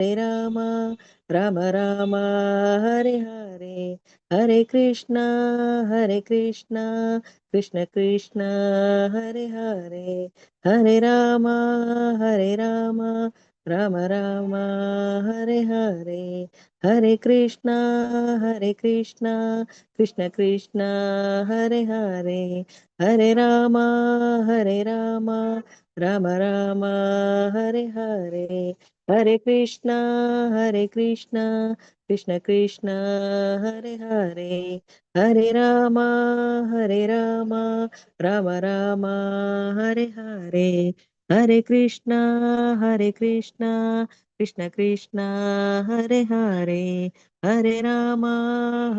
Hare Rama, Rama Rama, Hare Hare, Hare Krishna, Krishna Krishna, Hare Hare, Hare Rama, Rama Rama, Hare Hare, Hare Krishna, Krishna Krishna, Hare Hare, Hare Rama, Rama Rama, Hare Hare, Hare Krishna, Krishna Krishna, Hare Hare, Hare Rama, Rama Rama, Hare Hare, Hare Krishna, Krishna Krishna, Hare Hare, Hare Rama,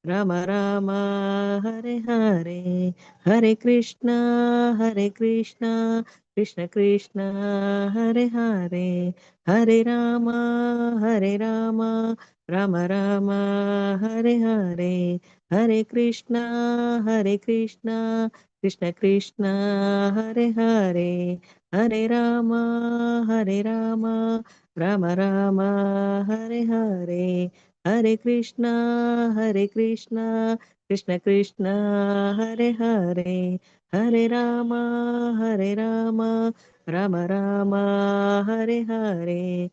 Rama Rama, Hare Hare, Hare Krishna, Krishna Krishna, Hare Hare, Hare Rama, Rama Rama, Hare Hare, Hare Krishna, Krishna Krishna, Hare Hare, Hare Rama, Rama Rama, Hare Hare, Hare Krishna, Krishna Krishna, Hare Hare, Hare Rama, Rama Rama, Hare Hare, Hare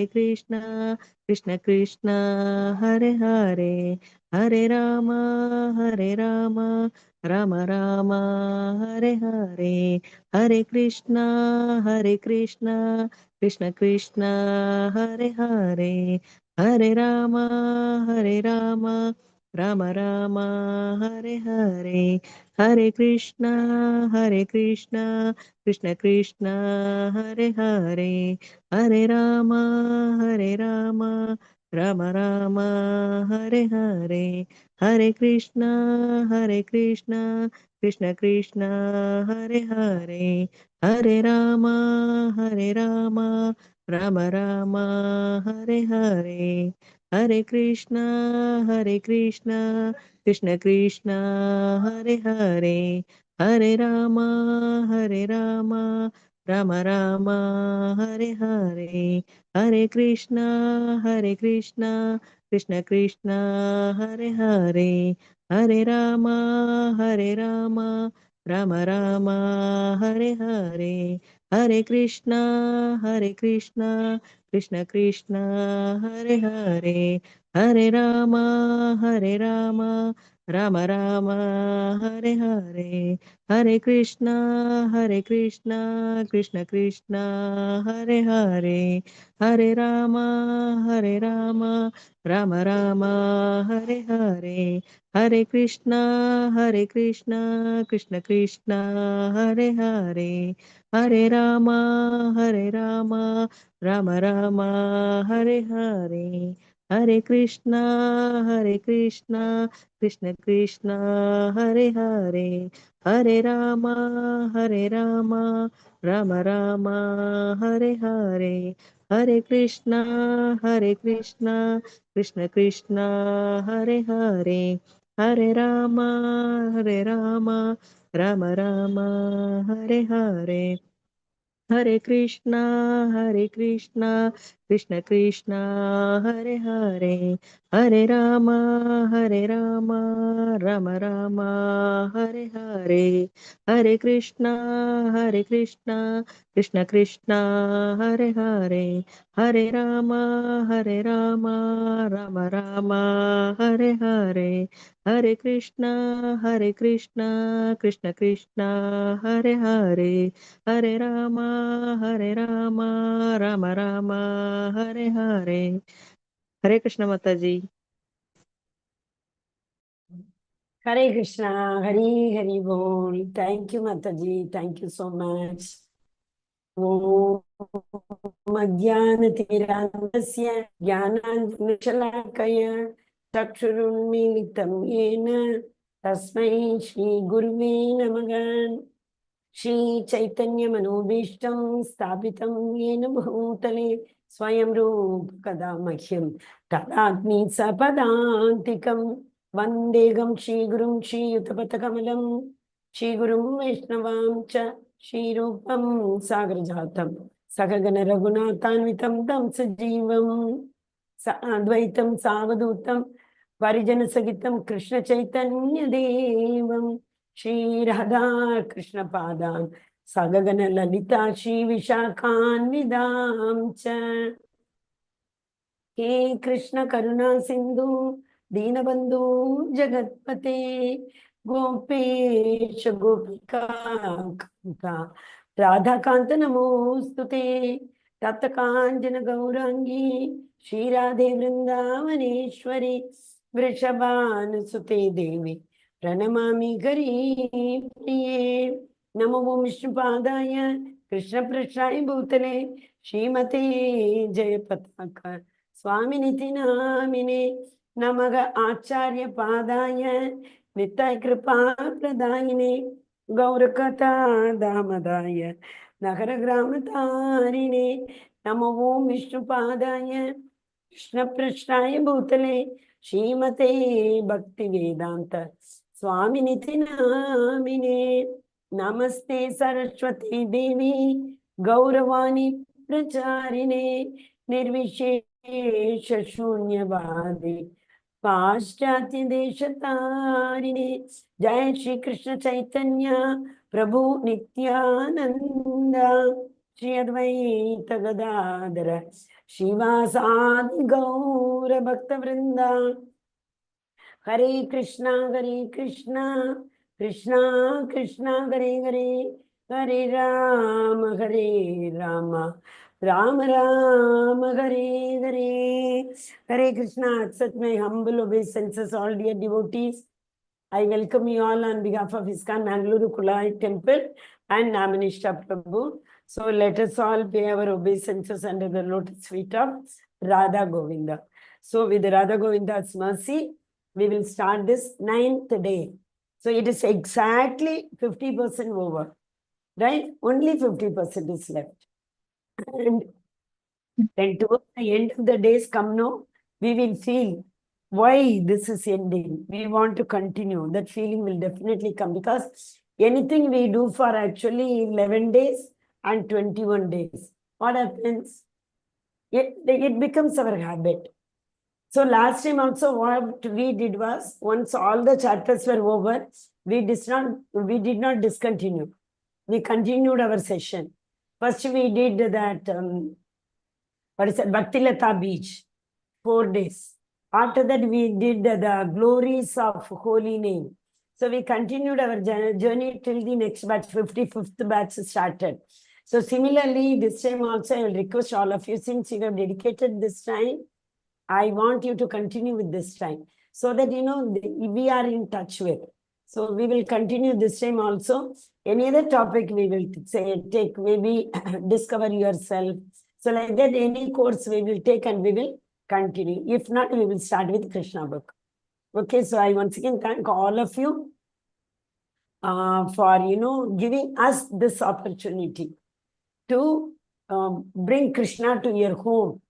Krishna, Krishna Krishna, Hare Hare, Hare Rama, Rama Rama, Hare Hare, Hare Krishna, Krishna Krishna, Hare Hare, Hare Rama, Rama Rama, Hare Hare, Hare Krishna, Krishna Krishna, Hare Hare, Hare Rama, Rama Rama, Hare Hare, Hare Krishna, Krishna Krishna, Hare Hare, Hare Rama, Rama Rama, Hare Hare, Hare Krishna, Krishna Krishna, Hare Hare, Hare Rama, Rama Rama, Hare Hare, Hare Krishna, Krishna Krishna, Hare Hare, Hare Rama, Rama Rama, Hare Hare, Hare Krishna, Krishna Krishna, Hare Hare, Hare Rama, Rama Rama, Hare Hare, Hare Krishna, Krishna Krishna, Hare Hare, Hare Rama, Rama Rama, Hare Hare, Hare Krishna, Krishna Krishna, Hare Hare, Hare Rama, Rama Rama, Hare Hare, Hare Krishna, Krishna Krishna, Hare Hare, Hare Rama, Rama Rama, Hare Hare, Hare Krishna, Krishna Krishna, Hare Hare, Hare Rama, Rama Rama, Hare Hare, Hare Krishna, Krishna Krishna, Hare Hare, Hare Rama, Rama Rama, Hare Hare, Hare Krishna, Krishna Krishna, Hare Hare, Hare Rama, Rama Rama, Hare Hare, Hare Krishna, Krishna Krishna, Hare Hare, Hare Rama, Rama Rama, Hare Hare. Hare Krishna Mataji. Hare Krishna, Hari Hari Bol. Thank you, Mataji. Thank you so much. Om Ajnanatirandasya Jnananjana Chakshurunmilitam Yena Tasmai Shri Guruve Namaha. Shri Chaitanya Manobishtam Sthapitam Yena Bhutale Swayam Rupa Kadamahyam Tadagni Sapadantikam Vandegam Shri Gurum Shri Yutapatakamelam Shri Gurum Vaishnavam Cha Shri Rupam Sagrajatam Sagagana Raghunathanvitam Tam Sajivam Advaitam Savadutam Varijana Sagitam Krishna Chaitanya Devam Shri Radha Krishna Padam Sagagana Lalita Shri Vishakhan Vidam Cha He Krishna Karuna Sindhu Dinabandhu Jagatpate Gopesh Gopika Kanta Radha Kanta Namostute Tata Kanjana Gaurangi Shri Radhe Vrindavaneshwari Vrishabhan Sute Devi Pranamami Gari Priye Namo Vishnupadaya Krishna Prashai Bhutale Shrimate Jayapataka Swaminiti Namine Namaga Acharya Padaya Nitai Kripa Pradayine Gaurakata Damadaya Nagara Gramatarine Namo Vishnu Padaya Krishna Prashnaya Bhutale Shrimate Bhakti Vedanta Swaminiti Namine Namaste Saraswati Devi Gauravani Pracharine Nirvishesha Shunyavadi Paschatya Deshatarine Jai Shri Krishna Chaitanya Prabhu Nityananda Shri Advaita Gadadara Shivasadi Gaura Bhakta Vrinda Hare Krishna Krishna Krishna Hare Hare Hare Rama Rama Rama Hare Hare Hare Krishna. Accept my humble obeisances, all dear devotees. I welcome you all on behalf of ISKCON Mangaluru Kulai Temple and Namanishta Prabhu. So let us all pay our obeisances under the lotus feet of Radha Govinda. So with Radha Govinda's mercy, we will start this 9th day. So it is exactly 50% over, right? Only 50% is left. And then towards the end of the days come now, we will feel why this is ending. We want to continue. That feeling will definitely come because anything we do for actually 11 days and 21 days, what happens? It becomes our habit. So last time also what we did was, once all the chapters were over, we did not discontinue. We continued our session. First we did that, what is it, Bhaktilata Beach, 4 days. After that we did the glories of holy name. So we continued our journey till the next batch, 55th batch started. So similarly, this time also I will request all of you, since you have dedicated this time, I want you to continue with this time so that, you know, we are in touch with. So we will continue this time also. Any other topic we will say, take, maybe discover yourself. So like that, any course we will take and we will continue. If not, we will start with Krishna book. Okay, so I once again thank all of you for, you know, giving us this opportunity to bring Krishna to your home.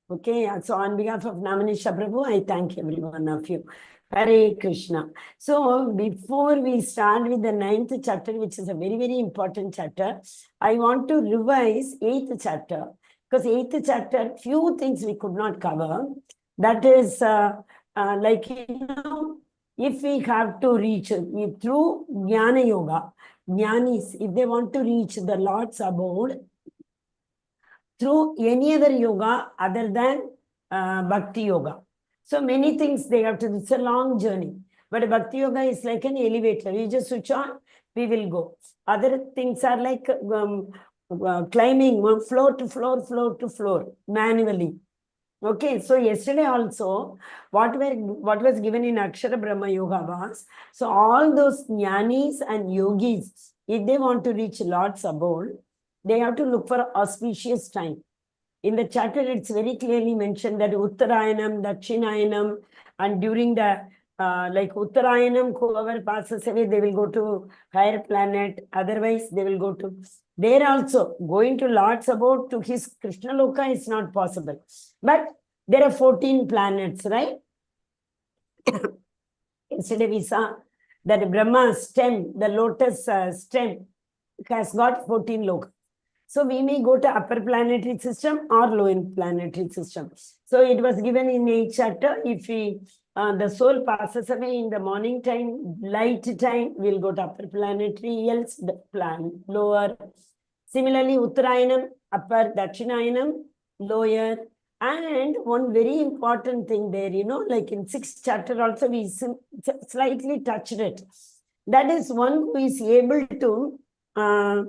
Okay, so on behalf of Namanisha Prabhu, I thank every one of you. Hare Krishna. So before we start with the 9th chapter, which is a very, very important chapter, I want to revise 8th chapter. Because 8th chapter, few things we could not cover. That is like, you know, if we have to reach through Jnana Yoga, Jnanis, if they want to reach the Lord's abode, through any other yoga other than Bhakti Yoga. So many things they have to, it's a long journey. But Bhakti Yoga is like an elevator. You just switch on, we will go. Other things are like climbing floor to floor, manually. Okay, so yesterday also, what was given in Akshara Brahma Yoga was, so all those jnanis and yogis, if they want to reach Lord's abode, they have to look for auspicious time. In the chapter, it's very clearly mentioned that Uttarayanam, Dakshinayanam, and during the like Uttarayanam, whoever passes away, they will go to higher planet. Otherwise, they will go to there also. Going to Lord's abode to his Krishna Loka is not possible. But there are 14 planets, right? Yesterday we saw that Brahma's stem, the lotus stem, has got 14 lokas. So we may go to upper planetary system or lower planetary system. So it was given in each chapter. If we the soul passes away in the morning time, light time, we'll go to upper planetary, else the plan lower. Similarly, Uttarayanam, upper, Dakshinayanam, lower. And one very important thing there, like in 6th chapter also, we slightly touched it. That is one who is able to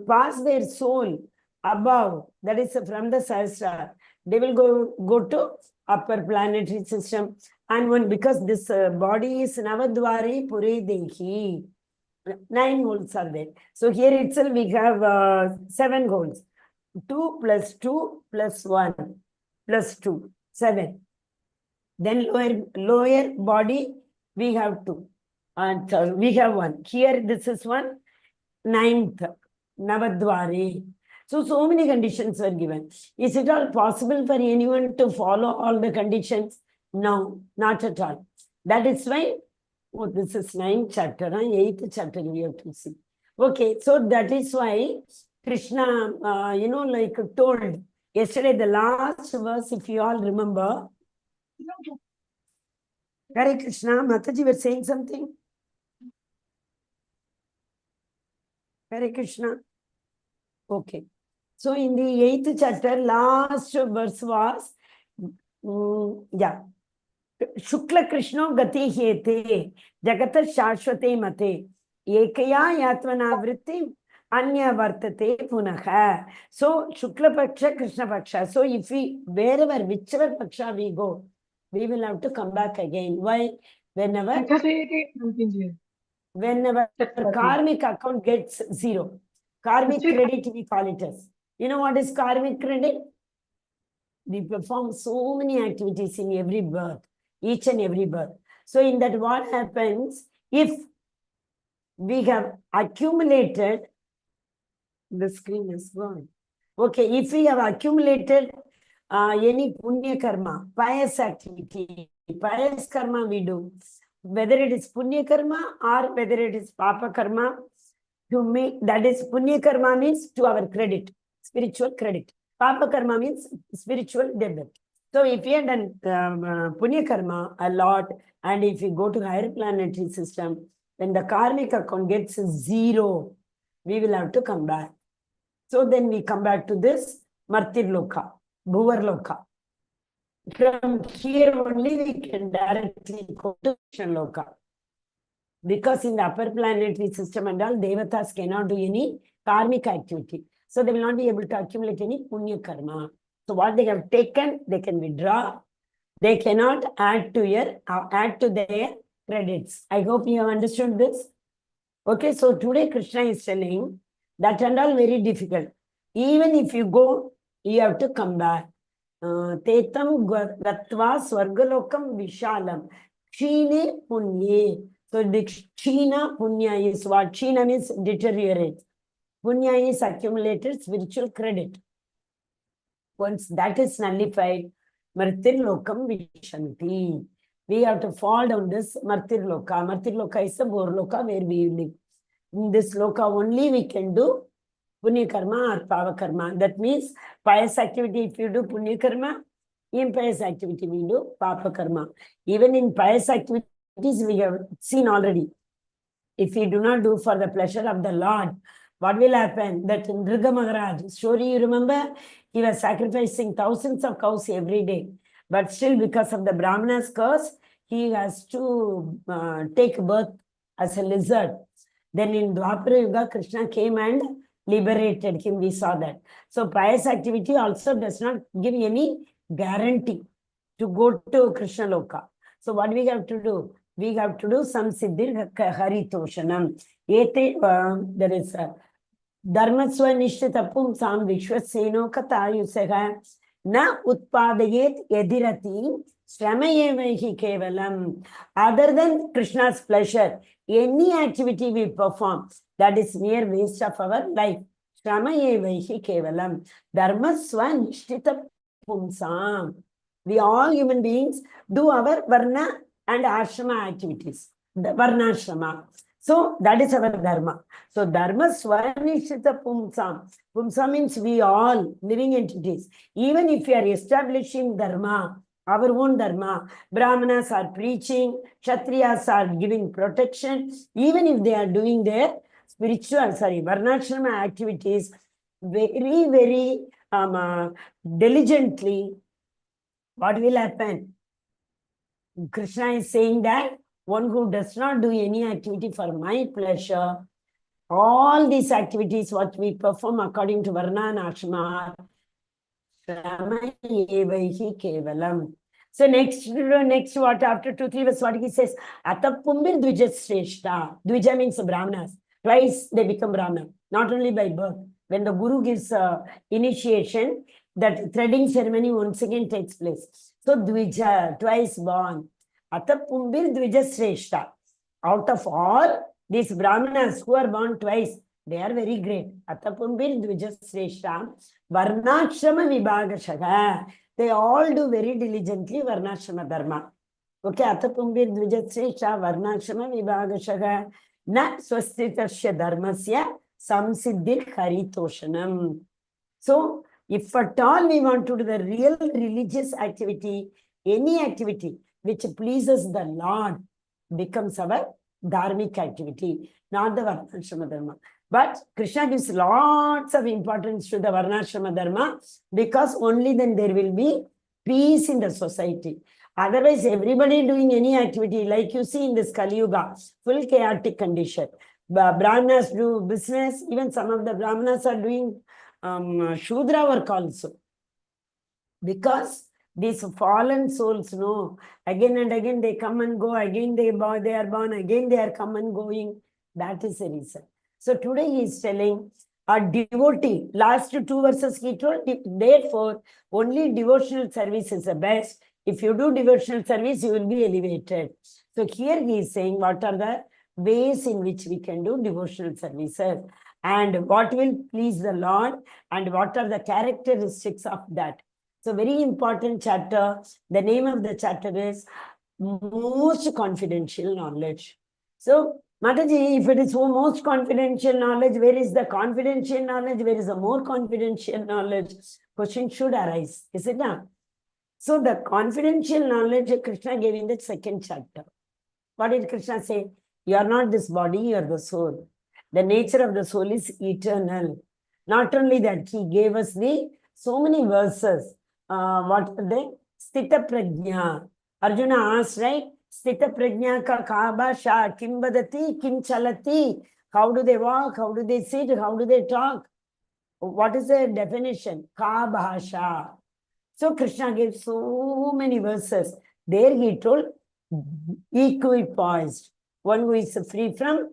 pass their soul above, that is from the Sahasrara. They will go to upper planetary system. And when, because this body is Navadwari Pure Dehi, 9 holes are there. So here itself we have 7 holes. 2 plus 2 plus 1 plus 2, 7. Then lower body, we have 2. And we have 1. Here this is 1, 9th, Navadwari. So many conditions were given. Is it all possible for anyone to follow all the conditions? No, not at all. That is why, this is 9th chapter, 8th chapter we have to see. Okay, so that is why Krishna, like told yesterday, the last verse, if you all remember. Hare Krishna, Mataji was saying something. Hare Krishna. Okay. So in the 8th chapter, last verse was, Shukla Krishna gati hete, Jagata shashvate mate, ekaya yatvana vritti, anya vartate punaha. So Shukla Paksha, Krishna Paksha. So if we, whichever Paksha we go, we will have to come back again. Why? Whenever karmic account gets 0, karmic credit we call it as. You know what is karmic credit? We perform so many activities in every birth, each and every birth. So in that, what happens if we have accumulated, the screen is gone. Okay, if we have accumulated any punya karma, pious activity, pious karma we do, whether it is punya karma or whether it is papa karma, to make, that is punya karma means to our credit, spiritual credit. Papa karma means spiritual debit. So if you have done punya karma a lot, and if you go to higher planetary system, when the karmic account gets 0, we will have to come back. So then we come back to this Martir Loka, Bhuvar Loka. From here only we can directly go to Krishna Loka. Because in the upper planetary system and all, Devatas cannot do any karmic activity. So they will not be able to accumulate any punya karma. So what they have taken, they can withdraw. They cannot add to their credits. I hope you have understood this. Okay, so today Krishna is telling that and all very difficult. Even if you go, you have to come back. Tetam gatva swargalokam vishalam. Kshine punye. So the kshina punya is what? Kshina means deteriorate. Punya is accumulated spiritual credit. Once that is nullified, Martir Lokam Vishanti. We have to fall down this Martir Loka. Martir Loka is the Bor Loka where we live. In this Loka only we can do Punya Karma or Pava Karma. That means pious activity, if you do Punya Karma, impious activity we do Papa Karma. Even in pious activities we have seen already. If we do not do for the pleasure of the Lord, what will happen? That Nriga Maharaj story, you remember? He was sacrificing thousands of cows every day. But still, because of the Brahmana's curse, he has to take birth as a lizard. Then in Dwapara Yuga, Krishna came and liberated him. We saw that. So pious activity also does not give any guarantee to go to Krishna Loka. So what we have to do? We have to do some Siddhir Haritoshanam. There is a Dharmaswa Nishtitapum Sam Vishwaseno Katayusaha Na Utpadayet Edirati Sramayevahi Kevalam. Other than Krishna's pleasure, any activity we perform, that is mere waste of our life. Sramayevahi Kevalam. Dharmaswa Nishtitapum Sam. We all human beings do our Varna and Ashrama activities. The Varnashrama. So that is our dharma. So dharma swanishita pumsam. Pumsam means we all living entities. Even if we are establishing dharma, our own dharma, Brahmanas are preaching, Kshatriyas are giving protection, even if they are doing their Varnashrama activities very, very diligently, what will happen? Krishna is saying that one who does not do any activity for my pleasure, all these activities what we perform according to Varna and Ashrama, so next what after 2-3 verse what he says, Atapumbir Dvija Sreshta. Dvija means Brahmanas. Twice they become Brahmana, not only by birth. When the Guru gives initiation, that threading ceremony once again takes place. So Dvija, twice born. Atapumbir Dvija Sreshta. Out of all these Brahmanas who are born twice, they are very great. Atapumbir Dvija Sreshta. Varnashrama Vibhagashaga. They all do very diligently Varnashrama Dharma. Okay, Atapumbir Dvija Sreshta Varnashrama Vibhagashaga. Na Swastitasya Dharmasya Samsiddhir Haritoshanam. So, if at all we want to do the real religious activity, any activity which pleases the Lord becomes our dharmic activity, not the Varnashrama Dharma. But Krishna gives lots of importance to the Varnashrama Dharma because only then there will be peace in the society. Otherwise, everybody doing any activity, like you see in this Kali Yuga, full chaotic condition. Brahmanas do business, even some of the Brahmanas are doing Shudra work also. Because these fallen souls know, again and again they come and go, again they are born, again they are come and going. That is the reason. So today he is telling a devotee, last 2 verses he told, therefore only devotional service is the best. If you do devotional service, you will be elevated. So here he is saying what are the ways in which we can do devotional services and what will please the Lord and what are the characteristics of that. So very important chapter. The name of the chapter is Most Confidential Knowledge. So Mataji, if it is most confidential knowledge, where is the confidential knowledge? Where is the more confidential knowledge? Question should arise, is it not? So the confidential knowledge Krishna gave in the 2nd chapter. What did Krishna say? You are not this body, you are the soul. The nature of the soul is eternal. Not only that, he gave us so many verses. What are they? Sthita Prajna. Arjuna asked, right? Sthita Prajna ka bhasha, kim vadati, kim chalati. How do they walk? How do they sit? How do they talk? What is the definition? Ka bhasha. So Krishna gave so many verses. There he told, equipoised. One who is free from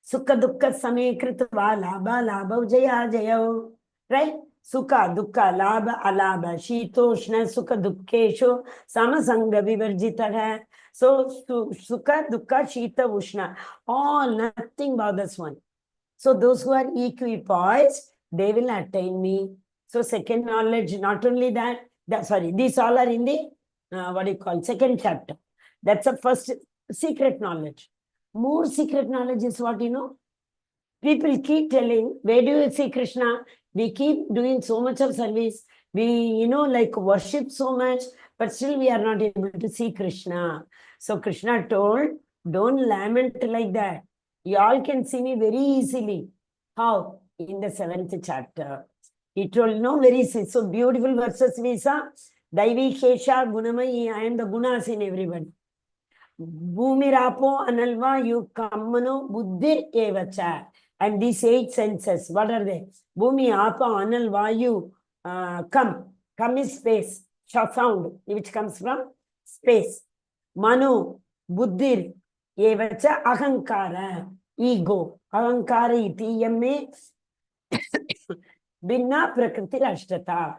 Sukha Dukkha Same Kritva Labha Labha Jaya Jaya. Right? Sukha Dukkha Labha Alabha Shitoshna Sukha Dukkeshu Samasanga Vivarjita. So Sukha Dukkha Shita Ushna. All, nothing bothers one. So those who are equipoised, they will attain me. So second knowledge, not only that, these all are in the, 2nd chapter. That's the first secret knowledge. More secret knowledge is what, people keep telling, where do you see Krishna? We keep doing so much of service. We, worship so much, but still we are not able to see Krishna. So Krishna told, don't lament like that. You all can see me very easily. How? In the 7th chapter. He told, very easy. So beautiful verses we saw. Daivi Shesha Gunamai, I am the gunas in everyone. Bhumirapo Analva, you Kammano Buddhir Evacha. And these 8 senses, what are they? Bhumi, Apa, Anal, Vayu, come is space, sound, which comes from space. Manu, Buddhir, Evacha, Ahankara, ego. Ahankara iti yamme Binna Prakriti Ashtata.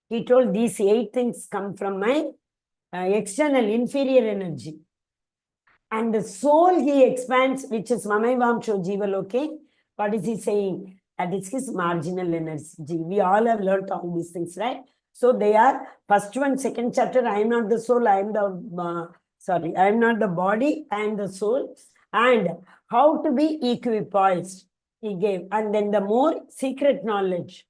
He told these 8 things come from my external, inferior energy. And the soul he expands, which is Mamaivaamsho Jiva Loke. What is he saying? That is his marginal energy. We all have learnt all these things, right? So they are, first one, 2nd chapter, I am not the soul, I am the, I am not the body, I am the soul. and how to be equipoised. He gave, and then the more secret knowledge,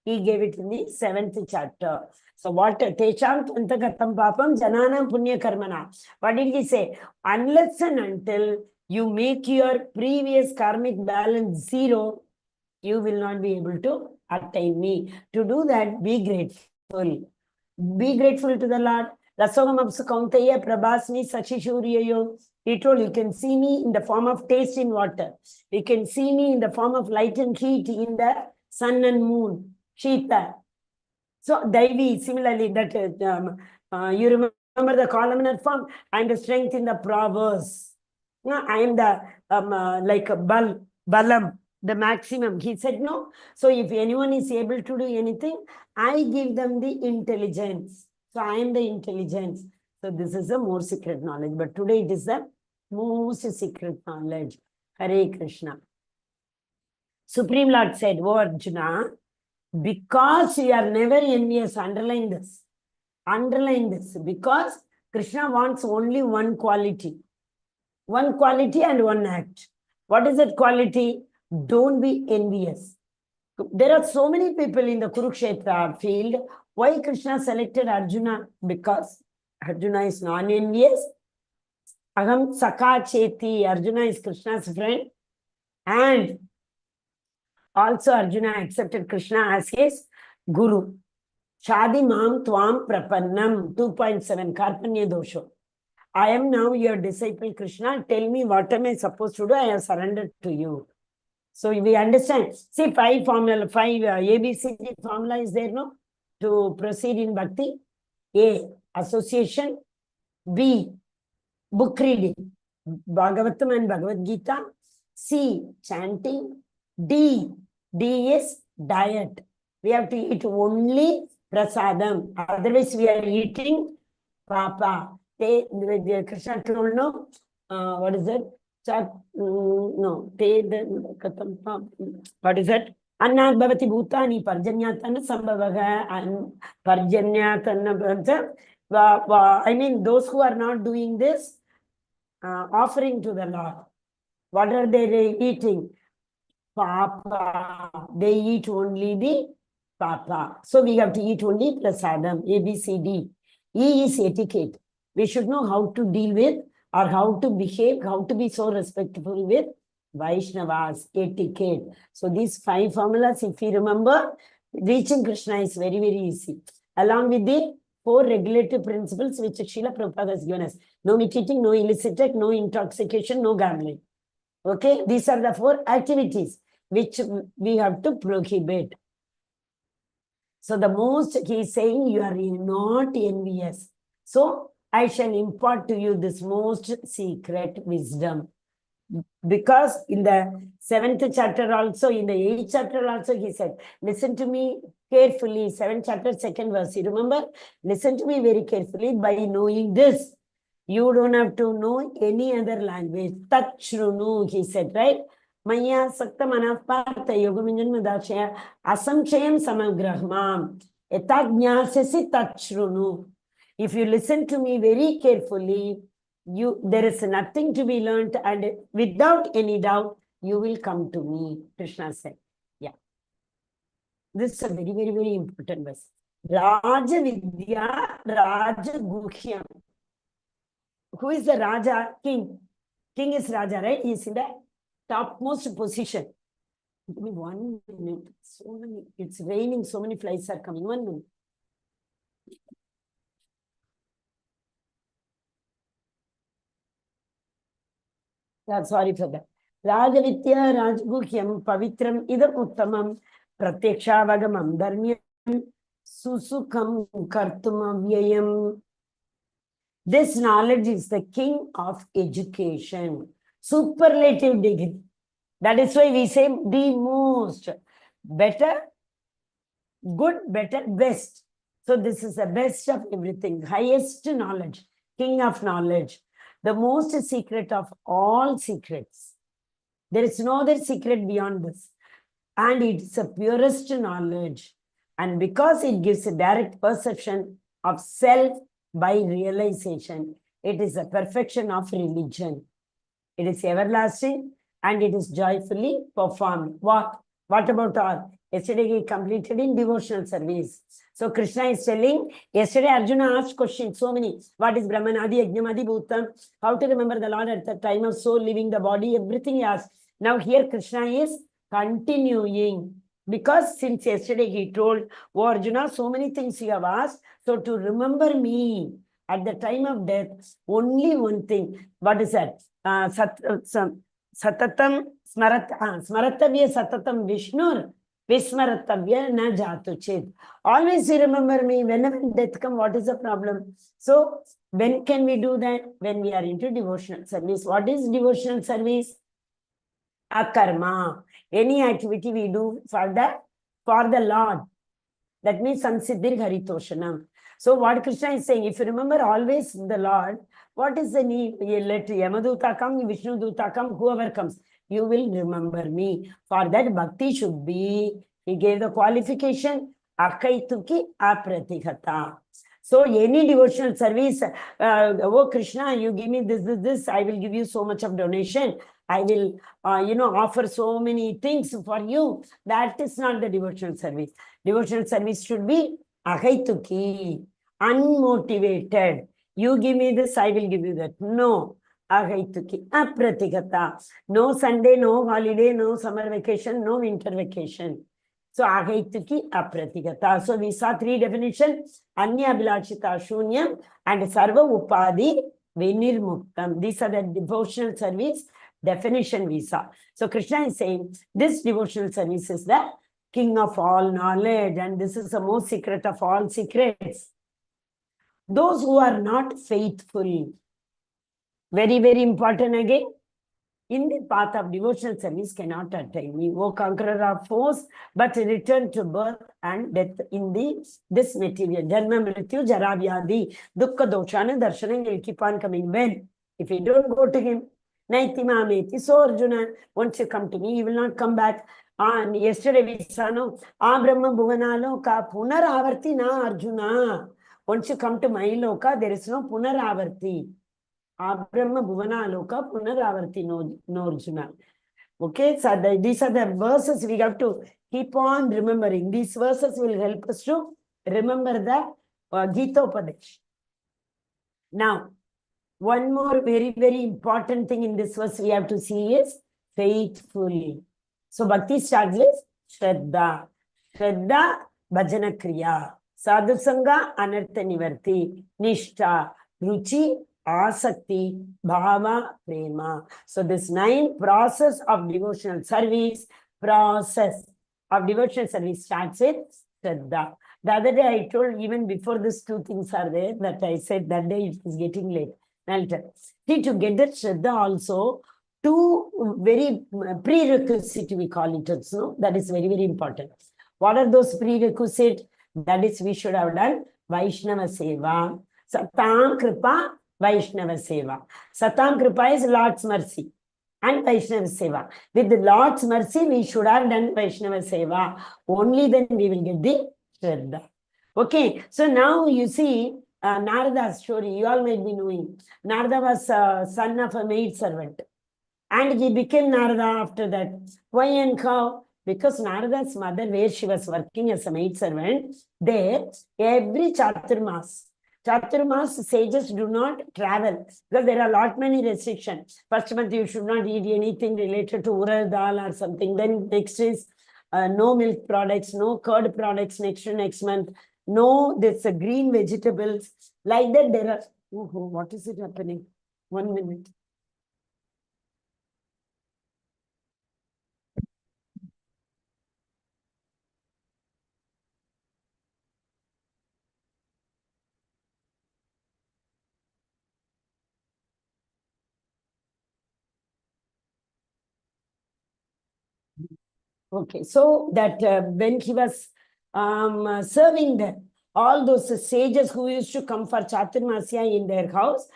he gave it in the 7th chapter. So what? Techam Twantagatam Papam Jananam Punya Karmana. What did he say? Unless and until you make your previous karmic balance zero, you will not be able to attain me. To do that, be grateful. Be grateful to the Lord. Rasogam Kaunteya Prabhasmi Sachishuriyo. He told, you can see me in the form of taste in water. You can see me in the form of light and heat in the sun and moon. Shita. So, Daivi, similarly, that you remember the columnar form and the strength in the Proverbs. I am the like a Balam, the maximum. He said no. So, if anyone is able to do anything, I give them the intelligence. So, I am the intelligence. So, this is a more secret knowledge. But today it is the most secret knowledge. Hare Krishna. Supreme Lord said, oh Arjuna, because you are never envious, underline this. Underline this. Because Krishna wants only one quality. One quality and one act. What is that quality? Don't be envious. There are so many people in the Kurukshetra field. Why Krishna selected Arjuna? Because Arjuna is non-envious. Aham Sakha Cheti. Arjuna is Krishna's friend. And also Arjuna accepted Krishna as his guru. Shadi Mam Tvam Prapannam 2.7 Karpanya Dosho. I am now your disciple Krishna. Tell me what am I supposed to do? I have surrendered to you. So we understand. See, 5 ABCD formula is there, no? To proceed in bhakti. A, association. B, book reading. Bhagavatam and Bhagavad Gita. C, chanting. D is diet. We have to eat only prasadam. Otherwise, we are eating papa. Krishna told, no, what is it? No, what is it? Annad bhavati bhutani parjanyatana sambhavaga parjanyatana. I mean, those who are not doing this, offering to the Lord. What are they eating? Papa. They eat only the papa. So we have to eat only prasadam, A, B, C, D. E is etiquette. We should know how to deal with or how to behave, how to be so respectful with Vaishnavas, etiquette. So these 5 formulas, if you remember, reaching Krishna is very, very easy. Along with the 4 regulative principles which Srila Prabhupada has given us. No meat eating, no illicit drug, no intoxication, no gambling. Okay, these are the 4 activities which we have to prohibit. So the most he is saying, you are not envious. So I shall impart to you this most secret wisdom. Because in the 7th chapter also, in the 8th chapter also, he said, listen to me carefully. 7th chapter, 2nd verse. You remember? Listen to me very carefully. By knowing this, you don't have to know any other language. Tachrunu, he said, right? Maya sakta manapata yogaminjan madashaya asamchayam samagrahmam etagnyasesi tachrunu. If you listen to me very carefully, there is nothing to be learnt, and without any doubt, you will come to me, Krishna said. Yeah. This is a very, very, very important verse. Raja Vidya, Raja Guhyam. Who is the Raja? King. King is Raja, right? He is in the topmost position. Give me 1 minute. It's raining, so many flies are coming. 1 minute. Sorry for that. Rajavitya Rajguhyam Pavitram Idam Uttamam Pratyaksha Dharmyam Susukam Kartumavyayam. This knowledge is the king of education. Superlative degree. That is why we say the most. Better, good, better, best. So this is the best of everything. Highest knowledge. King of knowledge. The most secret of all secrets. There is no other secret beyond this. And it's the purest knowledge. And because it gives a direct perception of self by realization, it is a perfection of religion. It is everlasting and it is joyfully performed. What about all? Yesterday he completed in devotional service. So Krishna is telling, yesterday Arjuna asked questions, so many. What is Brahmanadi, Yajnamadi, Bhutam? How to remember the Lord at the time of soul leaving the body, everything he asked. Now here Krishna is continuing. Because since yesterday he told, oh Arjuna, so many things you have asked. So to remember me at the time of death, only one thing. What is that? Satatam smaratavya satatam Vishnur vismaratavya na jatu ched. Always you remember me. Whenever death comes, what is the problem? So when can we do that? When we are into devotional service. What is devotional service? Akarma. Any activity we do for the Lord. That means Sansiddhir Haritoshanam. So what Krishna is saying, if you remember always the Lord, what is the need? Let Yamaduta come, Vishnu Duta come, whoever comes, you will remember me. For that bhakti should be, he gave the qualification, Akaituki Apratighata. So any devotional service, oh Krishna, you give me this, I will give you so much of donation. I will, offer so many things for you. That is not the devotional service. Devotional service should be Ahaituki, unmotivated. You give me this, I will give you that. No. Ahaituki, Apratigata. No Sunday, no holiday, no summer vacation, no winter vacation. So Ahaituki, Apratigata. So we saw three definitions: Anya Bilachita Shunyam and Sarva Upadi Vinirmuktam. These are the devotional service definition we saw. So Krishna is saying this devotional service is the king of all knowledge, and this is the most secret of all secrets. Those who are not faithful, very, very important again, in the path of devotional service cannot attain me. O conqueror of foes, but return to birth and death in this material. Janma Mrityu Jaravyadi Dukkha Doshana Darshana will keep on coming. When? If you don't go to him, Naitima Meti. So Arjuna, once you come to me, you will not come back. And yesterday we saw, no, Brahma Bhuvanalo ka Punaravarti na Arjuna. Once you come to my loka, there is no Punaravarti. Brahma Bhuvana Loka Punaravarti no Arjuna. Okay, so these are the verses we have to keep on remembering. These verses will help us to remember the Gita Upadesh. Now, one more very, very important thing in this verse we have to see is faithfully. So Bhakti starts with Shraddha. Shraddha Bhajana Kriya. Sadhu Sangha Anartha Nivarti. Nishtha Ruchi Asakti, Bhava, Prema. So this 9 process of devotional service, starts with Shraddha. The other day I told, even before these 2 things are there, that I said that day it is getting late. See, to get that Shraddha also, 2 very prerequisites we call it, no? That is very, very important. What are those prerequisites? That is, we should have done Vaishnava Seva, Satam Kripa, Vaishnava Seva. Satam Kripa is Lord's mercy and Vaishnava Seva. With the Lord's mercy, we should have done Vaishnava Seva. Only then we will get the Shraddha. Okay, so now you see Narada's story. You all might be knowing. Narada was son of a maid servant. And he became Narada after that. Why and how? Because Narada's mother, where she was working as a maid servant, there, every Chaturmas, sages do not travel because there are lot many restrictions. First month you should not eat anything related to urad dal or something. Then next is no milk products, no curd products next month. No, there's a green vegetables. Like that there are, what is it happening? 1 minute. Okay, so that when he was serving them, all those sages who used to come for Chaturmasya in their house,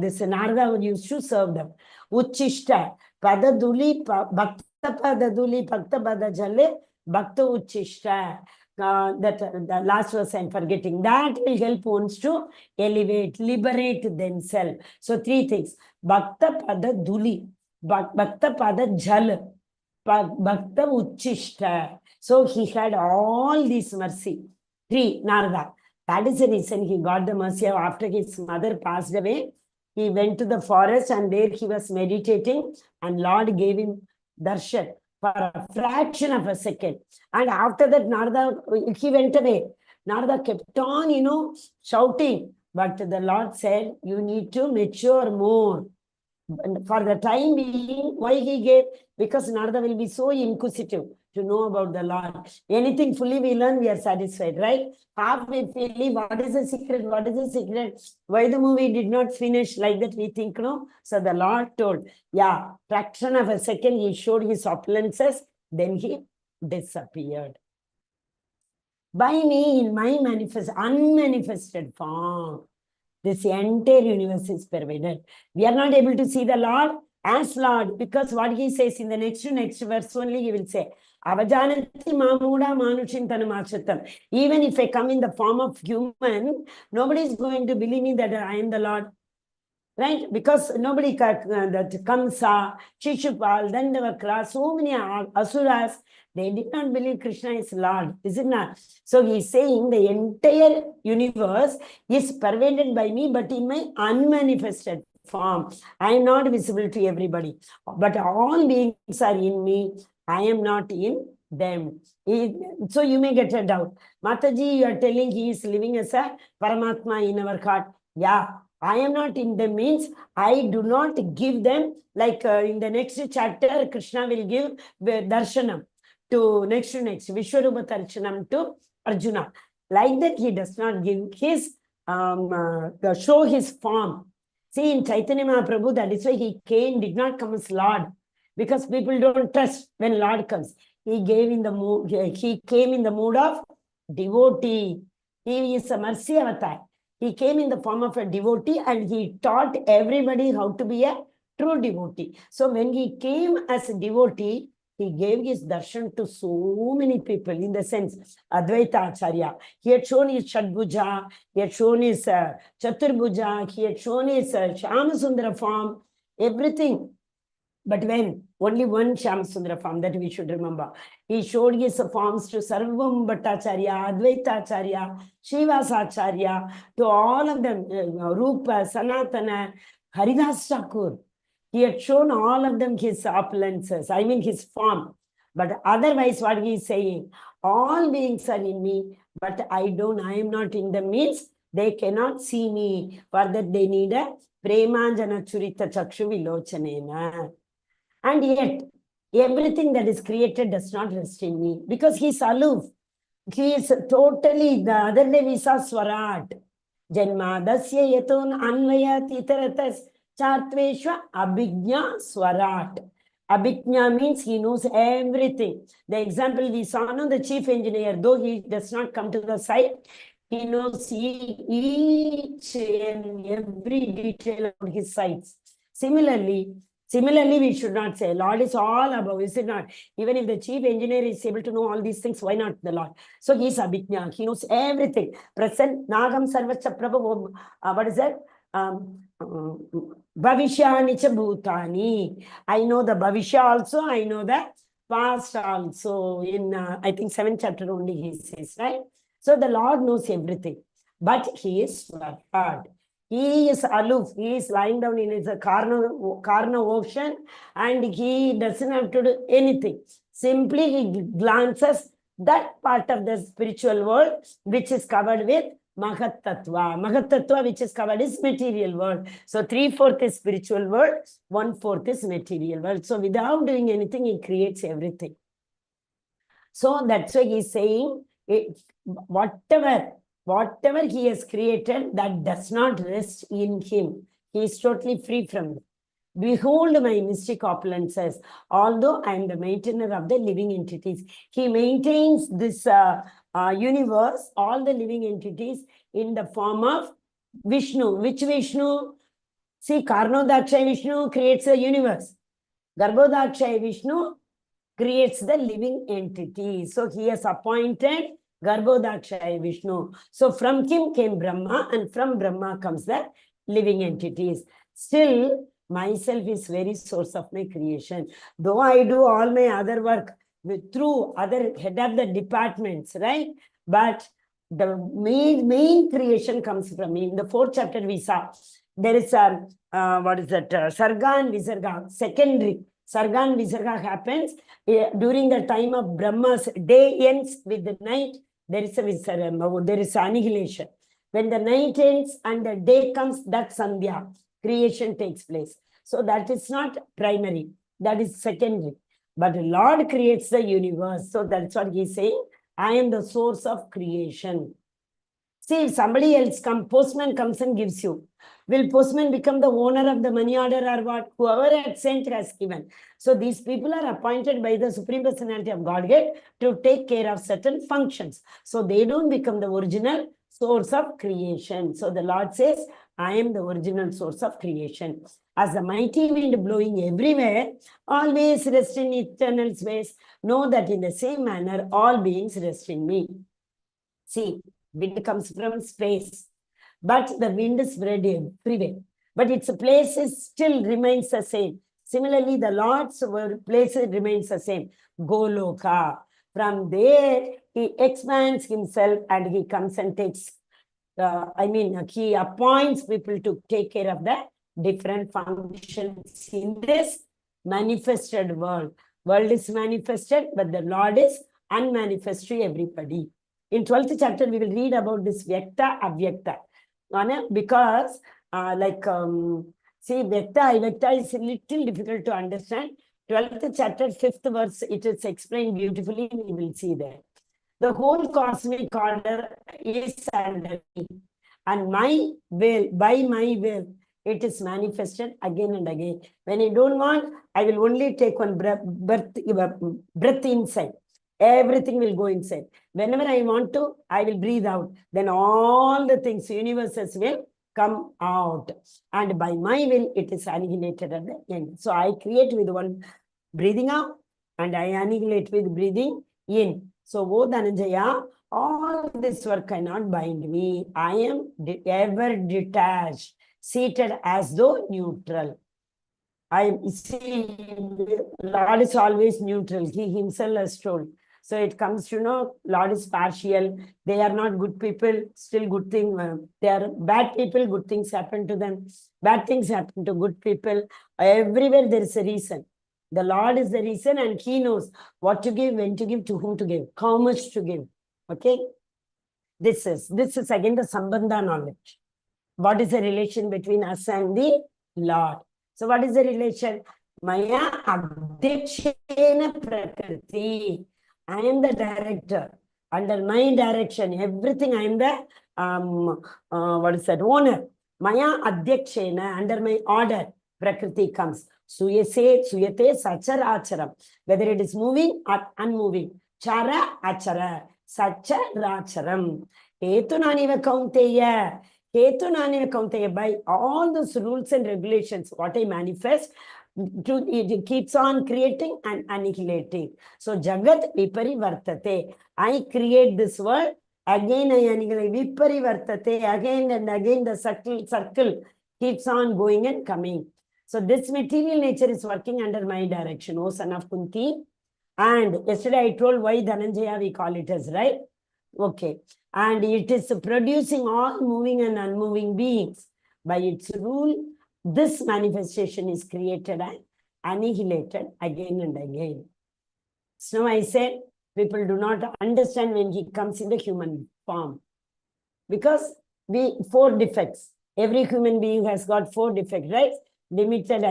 this Narada used to serve them. Uchishta, Padaduli, Bhakta Padaduli, Bhakta Padajale, Bhakta Uchishta. the last verse I'm forgetting. That will help ones to elevate, liberate themselves. So 3 things. Bhakta pada duli, Bhakta pada jal, Bhakta uchishta. So he had all this mercy. 3, Narada. That is the reason he got the mercy after his mother passed away. He went to the forest and there he was meditating and Lord gave him darshan for a fraction of a second. And after that, Narada, he went away. Narada kept on, shouting. But the Lord said, you need to mature more. For the time being, why he gave? Because Narada will be so inquisitive to know about the Lord. Anything fully we learn, we are satisfied, right? Half we feel, what is the secret? What is the secret? Why the movie did not finish like that, we think, no? So the Lord told, yeah, fraction of a second, he showed his opulences, then he disappeared. By me, in my unmanifested form, this entire universe is pervaded. We are not able to see the Lord as Lord, because what he says in the next verse only, he will say, even if I come in the form of human, nobody is going to believe me that I am the Lord. Right? Because nobody that Kamsa, Shishupal, Dandavakra, so many asuras, they did not believe Krishna is Lord, is it not? So he is saying the entire universe is pervaded by me, but in my unmanifested form. I am not visible to everybody, but all beings are in me. I am not in them. So you may get a doubt. Mataji, you are telling he is living as a Paramatma in our heart. Yeah. I am not in them means I do not give them, like in the next chapter, Krishna will give darshanam to next, Vishwarupa darshanam to Arjuna. Like that, he does not give his, show his form. See, in Chaitanya Mahaprabhu, that is why he did not come as Lord, because people don't trust when Lord comes. He came in the mood of devotee. He is a mercy avatar. He came in the form of a devotee and he taught everybody how to be a true devotee. So when he came as a devotee, he gave his darshan to so many people, in the sense, Advaita Acharya. He had shown his Shadbhuja, he had shown his Chaturbhuja, he had shown his Shyamasundara form, everything. But when? Only one Shyamasundara form, that we should remember. He showed his forms to Sarvam Bhattacharya, Advaita Acharya, Srivasa Acharya, to all of them, Rupa, Sanatana, Haridas Thakur. He had shown all of them his opulences, I mean his form. But otherwise, what he is saying, all beings are in me, but I am not in them, means they cannot see me. For that, they need a Premanjana Churita Chakshu Vilochanena. And yet, everything that is created does not rest in me, because he is aloof. He is totally, the other day we saw Swarat. Janma dasya yaton anvayat itaratas chatveshva abhijna Swarat. Abhijna means he knows everything. The example we saw, no, the chief engineer, though he does not come to the site, he knows each and every detail of his sites. Similarly, we should not say, Lord is all above, is it not? Even if the chief engineer is able to know all these things, why not the Lord? So he is Abhijna, he knows everything. Present, Nagam Sarvacha Prabhu, what is that? Bhavishya Nicha Bhutani. I know the Bhavishya also, I know the past also. In, I think, 7th chapter only he says, right? So the Lord knows everything, but he is Lord. He is aloof. He is lying down in his Karna ocean and he doesn't have to do anything. Simply he glances that part of the spiritual world which is covered with Mahat Tattva. Mahat Tattva which is covered is material world. So 3/4 is spiritual world, 1/4 is material world. So without doing anything, he creates everything. So that's why he's saying, whatever he has created, that does not rest in him. He is totally free from it. Behold my mystic opulences, although I am the maintainer of the living entities. He maintains this universe, all the living entities, in the form of Vishnu. Which Vishnu? See, Karnodakshay Vishnu creates a universe. Garbhodakshay Vishnu creates the living entity. So he has appointed Garbhodakshaya Vishnu. So from him came Brahma, and from Brahma comes the living entities. Still, myself is very source of my creation. Though I do all my other work through other head of the departments, right? But the main creation comes from me. In the 4th chapter, we saw there is a what is that? Sarga and Visarga, secondary. Sarga and Visarga happens during the time of Brahma's day ends with the night. There is a Visarga, there is annihilation. When the night ends and the day comes, that Sandhya, creation takes place. So that is not primary, that is secondary. But the Lord creates the universe. So that's what he's saying. I am the source of creation. See, if somebody else postman comes and gives you, will postman become the owner of the money order or what? Whoever had sent has given. So these people are appointed by the Supreme Personality of Godhead to take care of certain functions. So they don't become the original source of creation. So the Lord says, I am the original source of creation. As the mighty wind blowing everywhere, always rest in eternal space. Know that in the same manner, all beings rest in me. See, wind comes from space, but the wind is spread everywhere. But its place still remains the same. Similarly, the Lord's place remains the same. Goloka. From there, he expands himself and he comes and takes, he appoints people to take care of the different functions in this manifested world. World is manifested, but the Lord is unmanifest to everybody. In 12th chapter, we will read about this Vyakta, Avyakta. Because, see, Vyakta, Avyakta is a little difficult to understand. 12th chapter, 5th verse, it is explained beautifully. We will see there. The whole cosmic order is under me. And my will, by my will, it is manifested again and again. When I don't want, I will only take one breath inside. Everything will go inside. Whenever I want to, I will breathe out. Then all the things, universes will come out. And by my will, it is annihilated at the end. So I create with one breathing out and I annihilate with breathing in. So, O Dhananjaya, all this work cannot bind me. I am ever detached, seated as though neutral. I see, Lord is always neutral. He himself has told. So it comes to know, Lord is partial. They are not good people, still good thing. They are bad people, good things happen to them. Bad things happen to good people. Everywhere there is a reason. The Lord is the reason and he knows what to give, when to give, to whom to give, how much to give. Okay? This is again the Sambandha knowledge. What is the relation between us and the Lord? So what is the relation? Maya Adhyakshena Prakriti. I am the director. Under my direction, everything I am the owner. Maya Adhyakshena, under my order, Prakriti comes. Suyase, Suyate, Sachar, Acharam. Whether it is moving or unmoving. Chara, Achara. Sacha, Racharam. Hetunaniva Kaunteya. By all those rules and regulations, what I manifest, it keeps on creating and annihilating. So, Jagat Viparivartate. I create this world, again I annihilate. Viparivartate, again and again the circle keeps on going and coming. So, this material nature is working under my direction, O son of Kunti. And yesterday I told why Dhananjaya we call it as, right? Okay. And it is producing all moving and unmoving beings. By its rule, this manifestation is created and annihilated again and again. So I said, people do not understand when he comes in the human form. Because 4 defects. Every human being has got 4 defects, right? Limited,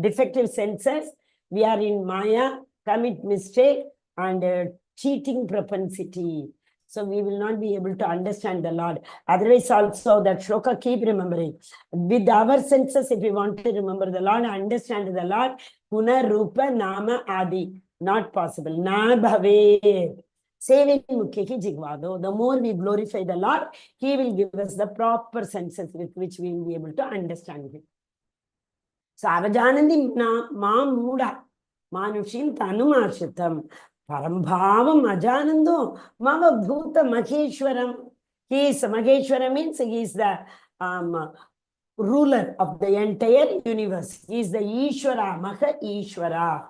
defective senses. We are in Maya, commit mistake, and cheating propensity. So we will not be able to understand the Lord. Otherwise also that shloka keep remembering. With our senses, if we want to remember the Lord, understand the Lord, Puna Rupa Nama Adi. Not possible. Na bhave. Sevini mukhi jigvado. The more we glorify the Lord, he will give us the proper senses with which we will be able to understand him. So avajanandi ma muda. Manushim tanumashitam. Parambhavam Ajanando Mama Bhuta Maheshwaram. He is Maheshwara means he is the ruler of the entire universe. He is the Ishwara, Maha Ishwara.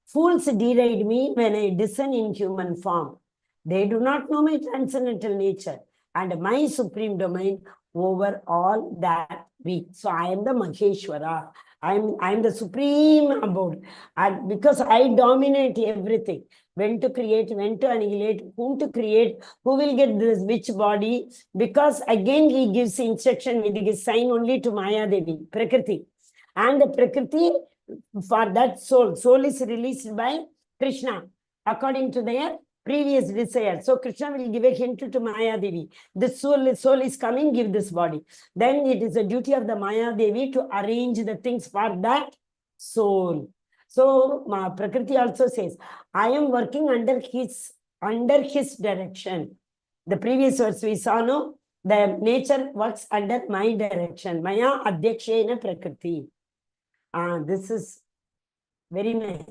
Fools deride me when I descend in human form. They do not know my transcendental nature and my supreme domain over all that be. So I am the Maheshwara. I am the supreme abode. And because I dominate everything. When to create, when to annihilate, whom to create, who will get this, which body. Because again he gives instruction with his sign only to Maya Devi, Prakriti. And the Prakriti, for that soul is released by Krishna according to their previous desire. So Krishna will give a hint to Maya Devi. This soul is coming, give this body. Then it is the duty of the Maya Devi to arrange the things for that soul. So Prakriti also says, I am working under his direction. The previous verse we saw, no? The nature works under my direction. Maya Adhyakshena Prakriti. This is very nice.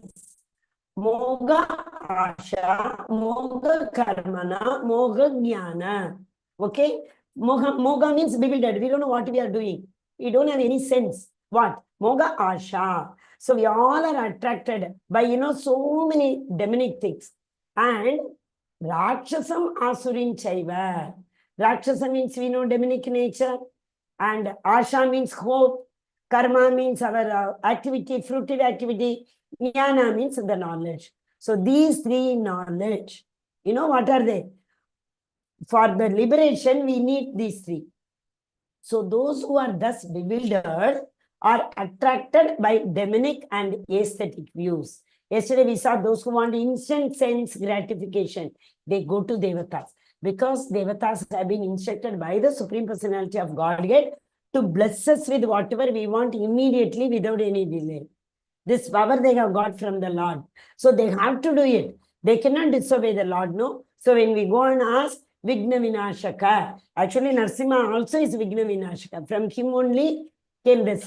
Moga Asha, Moga Karmana, Moga Jnana. Okay? Moga means bewildered. We don't know what we are doing. We don't have any sense. What? Moga Asha. So we all are attracted by, so many demonic things. And Rakshasam Asurin Chaiva. Rakshasa means we know demonic nature. And Asha means hope. Karma means our activity, fruitive activity. Jnana means the knowledge. So these three knowledge, what are they? For the liberation, we need these three. So those who are thus bewildered are attracted by demonic and aesthetic views. Yesterday we saw those who want instant sense gratification. They go to Devatas. Because Devatas have been instructed by the Supreme Personality of Godhead to bless us with whatever we want immediately without any delay. This power they have got from the Lord. So they have to do it. They cannot disobey the Lord, no? So when we go and ask, Vigna Vinashaka. Actually, Narsimha also is Vigna Vinashaka. From him only came this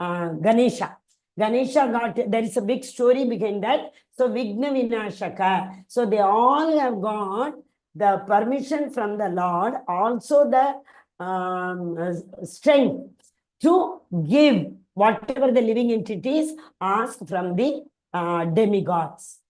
Ganesha. Ganesha got, there is a big story behind that. So Vigna Vinashaka. So they all have got the permission from the Lord, also the strength to give whatever the living entities ask from the demigods.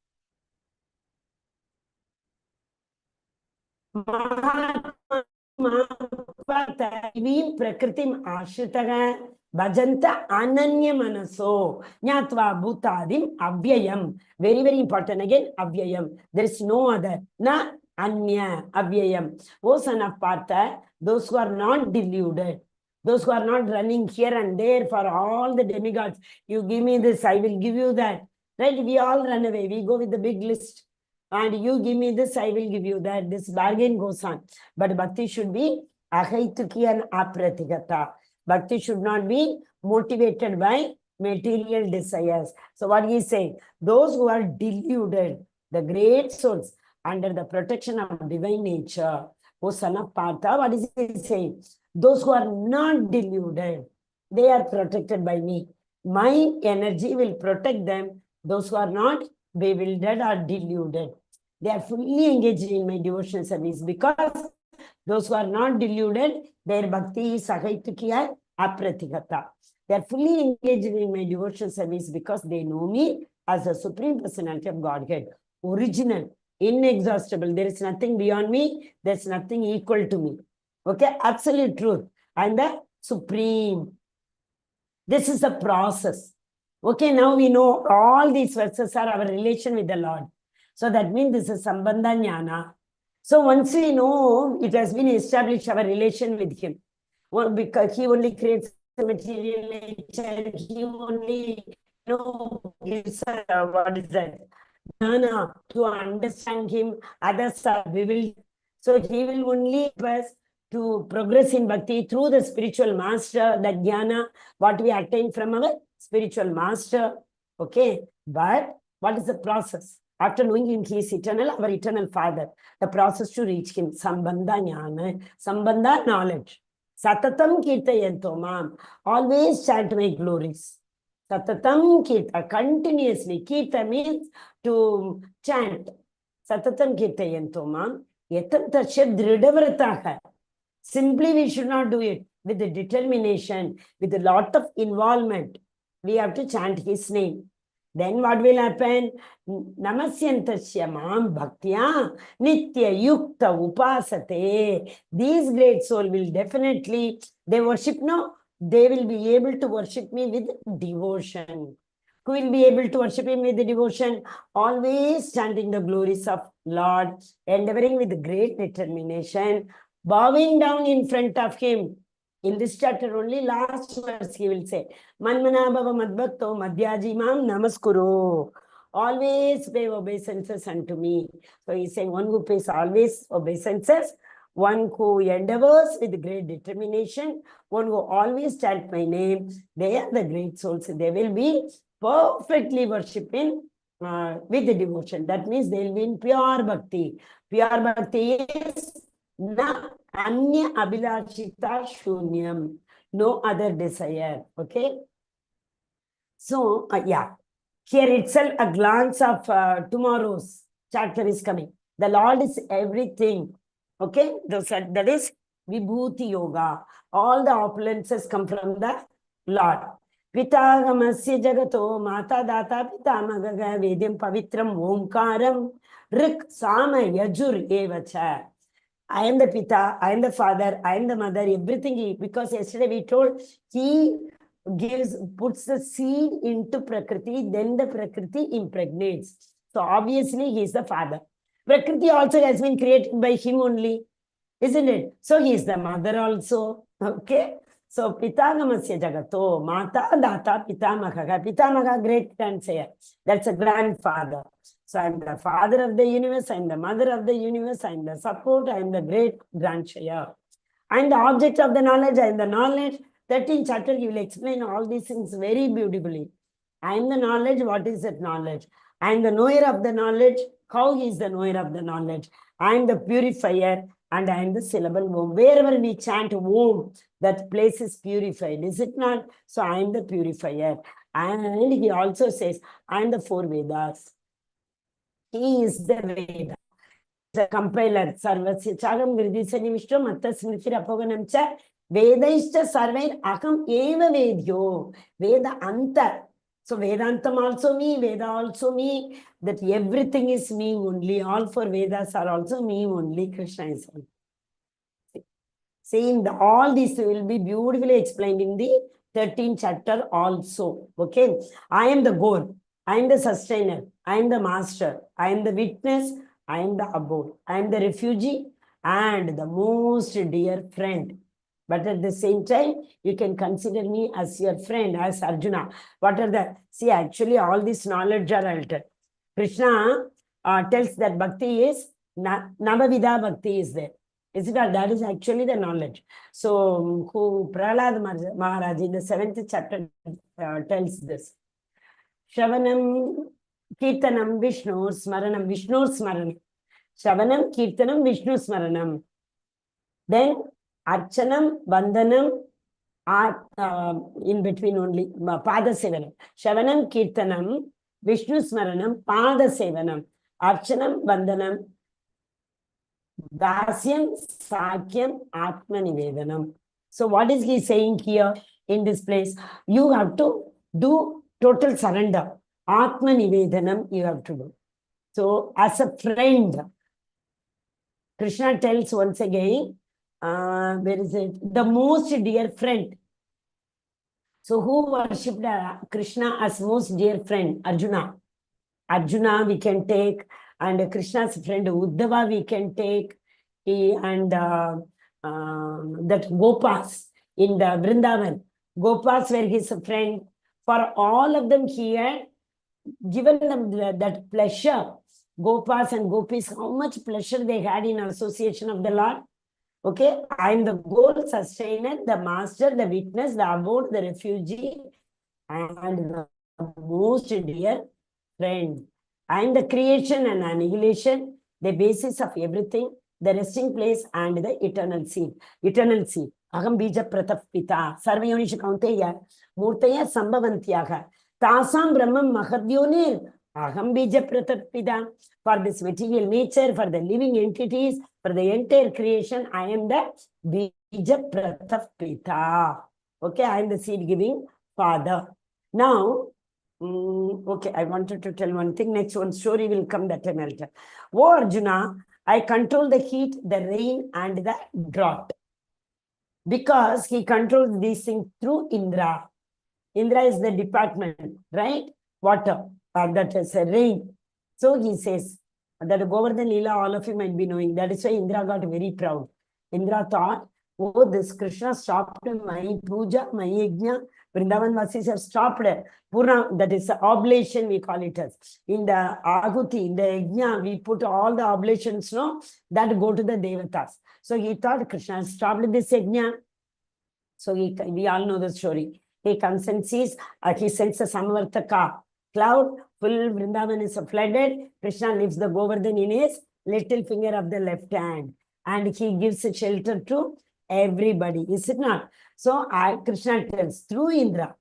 Prakritim Ashitaga Bajanta Ananya Manaso Nyatva Bhutadim Avyayam. Very, very important again, Avyayam. There is no other. Na Anya Avyayam. O son of Partha, those who are not deluded, those who are not running here and there for all the demigods. You give me this, I will give you that. Right? We all run away. We go with the big list. And you give me this, I will give you that. This bargain goes on. But bhakti should be ahaituki and apratigata. Bhakti should not be motivated by material desires. So what he is saying, those who are deluded, the great souls, under the protection of divine nature, O son of Partha, what is he saying? Those who are not deluded, they are protected by me. My energy will protect them. Those who are not bewildered or deluded, they are fully engaged in my devotional service, because those who are not deluded, their bhakti is sahaitukiya apratigata. They are fully engaged in my devotional service because they know me as the Supreme Personality of Godhead, original, inexhaustible. There is nothing beyond me. There's nothing equal to me. Okay, absolute truth. I'm the Supreme. This is the process. Okay, now we know all these verses are our relation with the Lord. So that means this is Sambandha Jnana. So once we know, it has been established our relation with him. Well, because he only creates the material nature, he only gives what is that? Jnana, to understand him, others are bewildered. So he will only help us to progress in bhakti through the spiritual master, the jnana, what we attain from our spiritual master. Okay, but what is the process? After knowing him, he is eternal, our eternal father. The process to reach him, Sambandha Jnana, Sambandha knowledge. Satatam Kirtayanto Mam. Always chant my glories. Satatam Kirta, continuously. Kirta means to chant. Satatam Kirtayantomam. Yatantasya Dridavarataka. Simply we should not do it with the determination, with a lot of involvement. We have to chant his name. Then what will happen? Namasyantasya mam bhaktya nitya yukta upasate. These great soul will definitely, they worship, no, they will be able to worship me with devotion. Who will be able to worship him with the devotion? Always chanting the glories of Lord, endeavoring with great determination, bowing down in front of him. In this chapter, only last verse he will say, Manmana bhava madbhakto madhyaji mam namaskuru. Always pay obeisances unto me. So he's saying one who pays always obeisances, one who endeavors with great determination, one who always chant my name, they are the great souls. They will be perfectly worshipping with the devotion. That means they will be in pure bhakti. Pure bhakti is na anya abhilashita shunyam. No other desire. Okay. So, yeah. Here itself, a glance of tomorrow's chapter is coming. The Lord is everything. Okay. That is Vibhuti Yoga. All the opulences come from the Lord. Pitagamasya jagato mata data pitamagaga vedyam pavitram omkaram rik sama yajur evacha. I am the Pita, I am the father, I am the mother, everything. Because yesterday we told he puts the seed into Prakriti, then the Prakriti impregnates. So obviously he is the father. Prakriti also has been created by him only, isn't it? So he is the mother also. Okay. So Pitagamasya Jagato, Mata Data Pitamakaga. Pitamaga, great grandsayer. That's a grandfather. So I'm the father of the universe, I'm the mother of the universe, I'm the support, I'm the great grandchild. I'm the object of the knowledge, I'm the knowledge. 13th chapter, he will explain all these things very beautifully. I'm the knowledge, what is that knowledge? I'm the knower of the knowledge, how he is the knower of the knowledge. I'm the purifier and I'm the syllable Om. Wherever we chant Om, that place is purified, is it not? So I'm the purifier. And he also says, I'm the four Vedas. He is the Veda. The compiler. Sarvasya Chagam Virdisani Vishnu Matta Smriti Apoganam Cha Vedaishcha Sarvair Akam Eva Vedyo. Veda Anta. So Vedantam also me, Veda also me. That everything is me only. All four Vedas are also me only. Krishna is only. Saying all these will be beautifully explained in the 13th chapter also. Okay. I am the goal. I am the sustainer. I am the master. I am the witness. I am the abode. I am the refugee and the most dear friend. But at the same time, you can consider me as your friend, as Arjuna. What are the... See, actually, all this knowledge are altered. Krishna tells that bhakti is... Navavida bhakti is there. Is it not? That is actually the knowledge. So, who Prahlad Maharaj in the 7th chapter tells this. Shravanam, Kirtanam, Vishnu, Smaranam, Vishnu Smaranam. Shravanam, Kirtanam, Vishnu Smaranam. Then, Archanam, Bandhanam, in between only, Pada Sevanam. Shravanam, Kirtanam, Vishnu Smaranam, Pada Sevanam. Archanam, Bandhanam, Dasyam, Sakyam, Atma Nivedanam. So what is he saying here in this place? You have to do total surrender. Atma Nivedanam you have to do. So as a friend, Krishna tells once again, where is it? The most dear friend. So who worshipped Krishna as most dear friend? Arjuna. Arjuna we can take, and Krishna's friend Uddhava we can take, and that Gopas in the Vrindavan. Gopas were his friend. For all of them he had given them that pleasure. Gopas and Gopis, how much pleasure they had in association of the Lord. Okay, I am the goal sustainer, the master, the witness, the abode, the refugee, and the most dear friend. I am the creation and annihilation, the basis of everything, the resting place and the eternal seed. Eternal seed. Aham bija pratap pita. Sarvayonisha kaunteya. Murtaya sambhavantyaha. Tasam brahmam mahadyonir. Aham bija pratap pita. For this material nature, for the living entities, for the entire creation, I am the bija pratap pita. Okay, I am the seed giving father. Now, okay, I wanted to tell one thing. Next one story will come that time. Oh Arjuna, I control the heat, the rain, and the drought. Because he controls these things through Indra. Indra is the department, right? Water, that is rain. So he says that Govardhan Leela, all of you might be knowing. That is why Indra got very proud. Indra thought, oh, this Krishna stopped my puja, my yajna. Vrindavan Vasis have stopped Purna, that is oblation, we call it as. In the Ahuti, in the yajna, we put all the oblations, no, that go to the Devatas. So he thought Krishna stopped this yajna. So we all know the story. He comes and sees, he sends a Samavartaka cloud, full Vrindavan is flooded. Krishna lifts the Govardhan in his little finger of the left hand. And he gives a shelter to everybody, is it not? So Krishna tells, through Indra.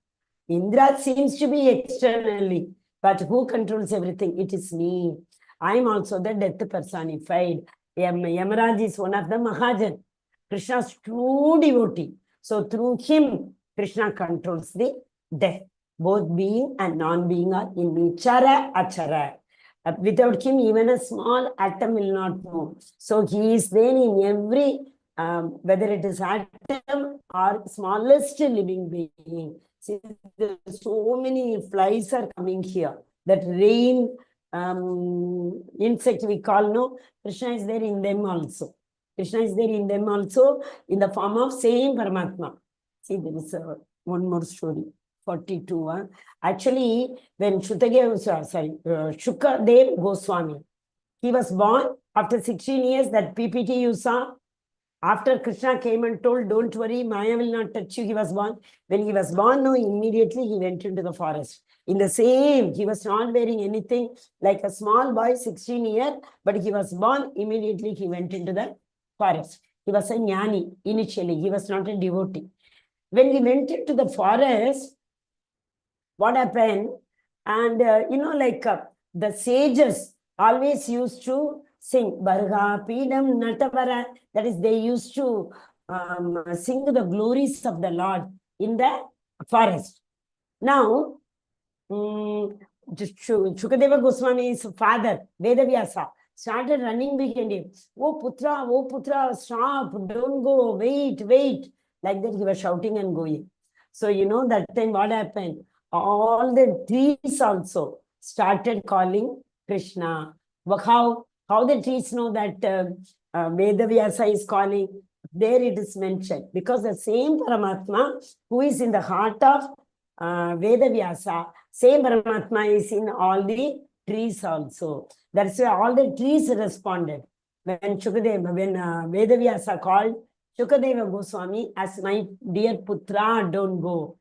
Indra seems to be externally, but who controls everything? It is me. I am also the death personified. Yamaraj is one of the Mahajan. Krishna's true devotee. So through him, Krishna controls the death. Both being and non-being are in vichara achara. Without him, even a small atom will not move. So he is there in every, whether it is atom or smallest living being. See, so many flies are coming here. That rain, insect we call, no, Krishna is there in them also. Krishna is there in them also in the form of same Paramatma. See, there is one more story. 42. Actually, when Shukadev Goswami, he was born after 16 years, that PPT you saw. After Krishna came and told, don't worry, Maya will not touch you, he was born. When he was born, no, immediately he went into the forest. In the same, he was not wearing anything, like a small boy, 16 years, but he was born, immediately he went into the forest. He was a jnani initially, he was not a devotee. When he went into the forest, what happened? And the sages always used to sing Barga, Pidam, Natavara. That is, they used to sing the glories of the Lord in the forest. Now, Shukadeva Goswami's father, Vedavyasa, started running behind him. Oh Putra, stop, don't go, wait. Like that, he was shouting and going. So, that time what happened? All the trees also started calling Krishna. How the trees know that Vedavyasa is calling? There it is mentioned. Because the same Paramatma who is in the heart of Vedavyasa, same Paramatma is in all the trees also. That's why all the trees responded. When Vedavyasa called Shukadeva Goswami as my dear Putra, don't go.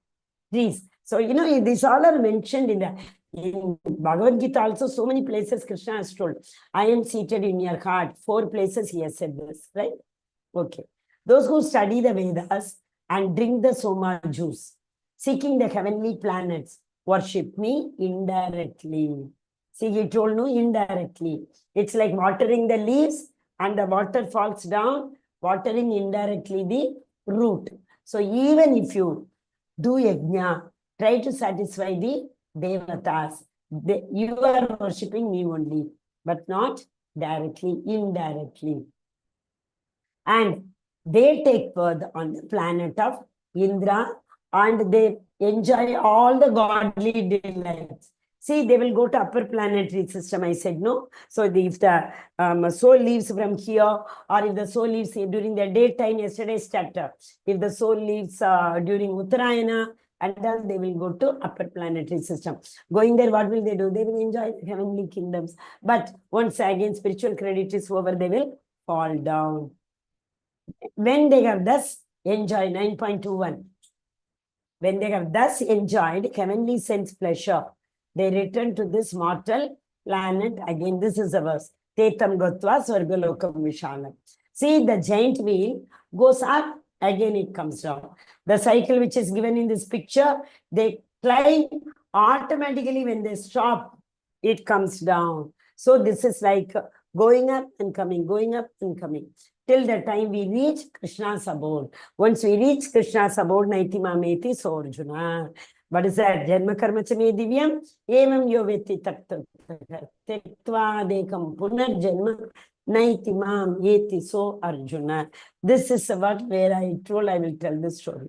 Trees. So, these all are mentioned in Bhagavad Gita also, so many places Krishna has told, I am seated in your heart. 4 places he has said this, right? Okay. Those who study the Vedas and drink the Soma juice, seeking the heavenly planets, worship me indirectly. See, he told no indirectly. It's like watering the leaves and the water falls down, watering indirectly the root. So even if you do yajna, try to satisfy the devatas. You are worshipping me only, but not directly, indirectly. And they take birth on the planet of Indra and they enjoy all the godly delights. See, they will go to upper planetary system, I said, no? So if the soul leaves from here, or if the soul leaves during the daytime, yesterday's chapter, if the soul leaves during Uttarayana, and then they will go to upper planetary system. Going there, what will they do? They will enjoy heavenly kingdoms. But once again, spiritual credit is over, they will fall down. When they have thus enjoyed, 9.21, when they have thus enjoyed heavenly sense pleasure, they return to this mortal planet. Again, this is a verse. Tetam Gotva Swargalokam Vishalam. See, the giant wheel goes up again it comes down. The cycle which is given in this picture, they climb automatically. When they stop, it comes down. So this is like going up and coming, going up and coming, till the time we reach Krishna's abode. Once we reach Krishna's abode, Naiti Mameti, so Arjuna. What is that? Janma karma chame divyam, evam yoveti takta tektva dekam punar janma naiti mam yeti, so Arjuna. This is what where I told I will tell this story.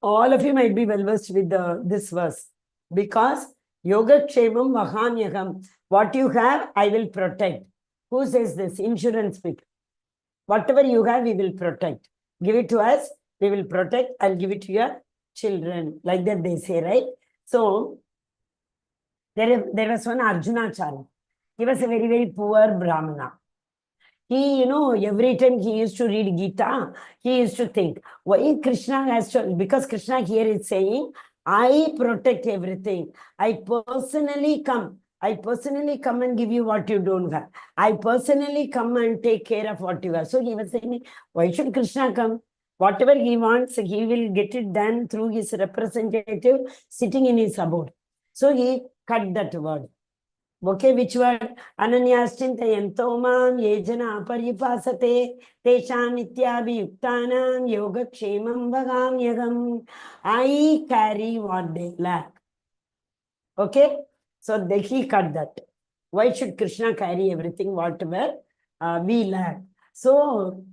All of you might be well versed with this verse, because yoga kshemam vahanyagam. What you have, I will protect. Who says this? Insurance people. Whatever you have, we will protect. Give it to us, we will protect. I'll give it to your children. Like that they say, right? So, there was one Arjunacharya. He was a very, very poor Brahmana. He, every time he used to read Gita, he used to think, why Krishna has to, because Krishna here is saying, I protect everything. I personally come and give you what you don't have. I personally come and take care of what you have. So he was saying, why should Krishna come? Whatever he wants, he will get it done through his representative sitting in his abode. So he cut that word. Okay, which word? Ananyaschintayanto mam yejana paripasate teshan nityabhiyuktanam yogakshemam vagamyagam. I carry what they lack. Okay, so he cut that. Why should Krishna carry everything, whatever we lack? So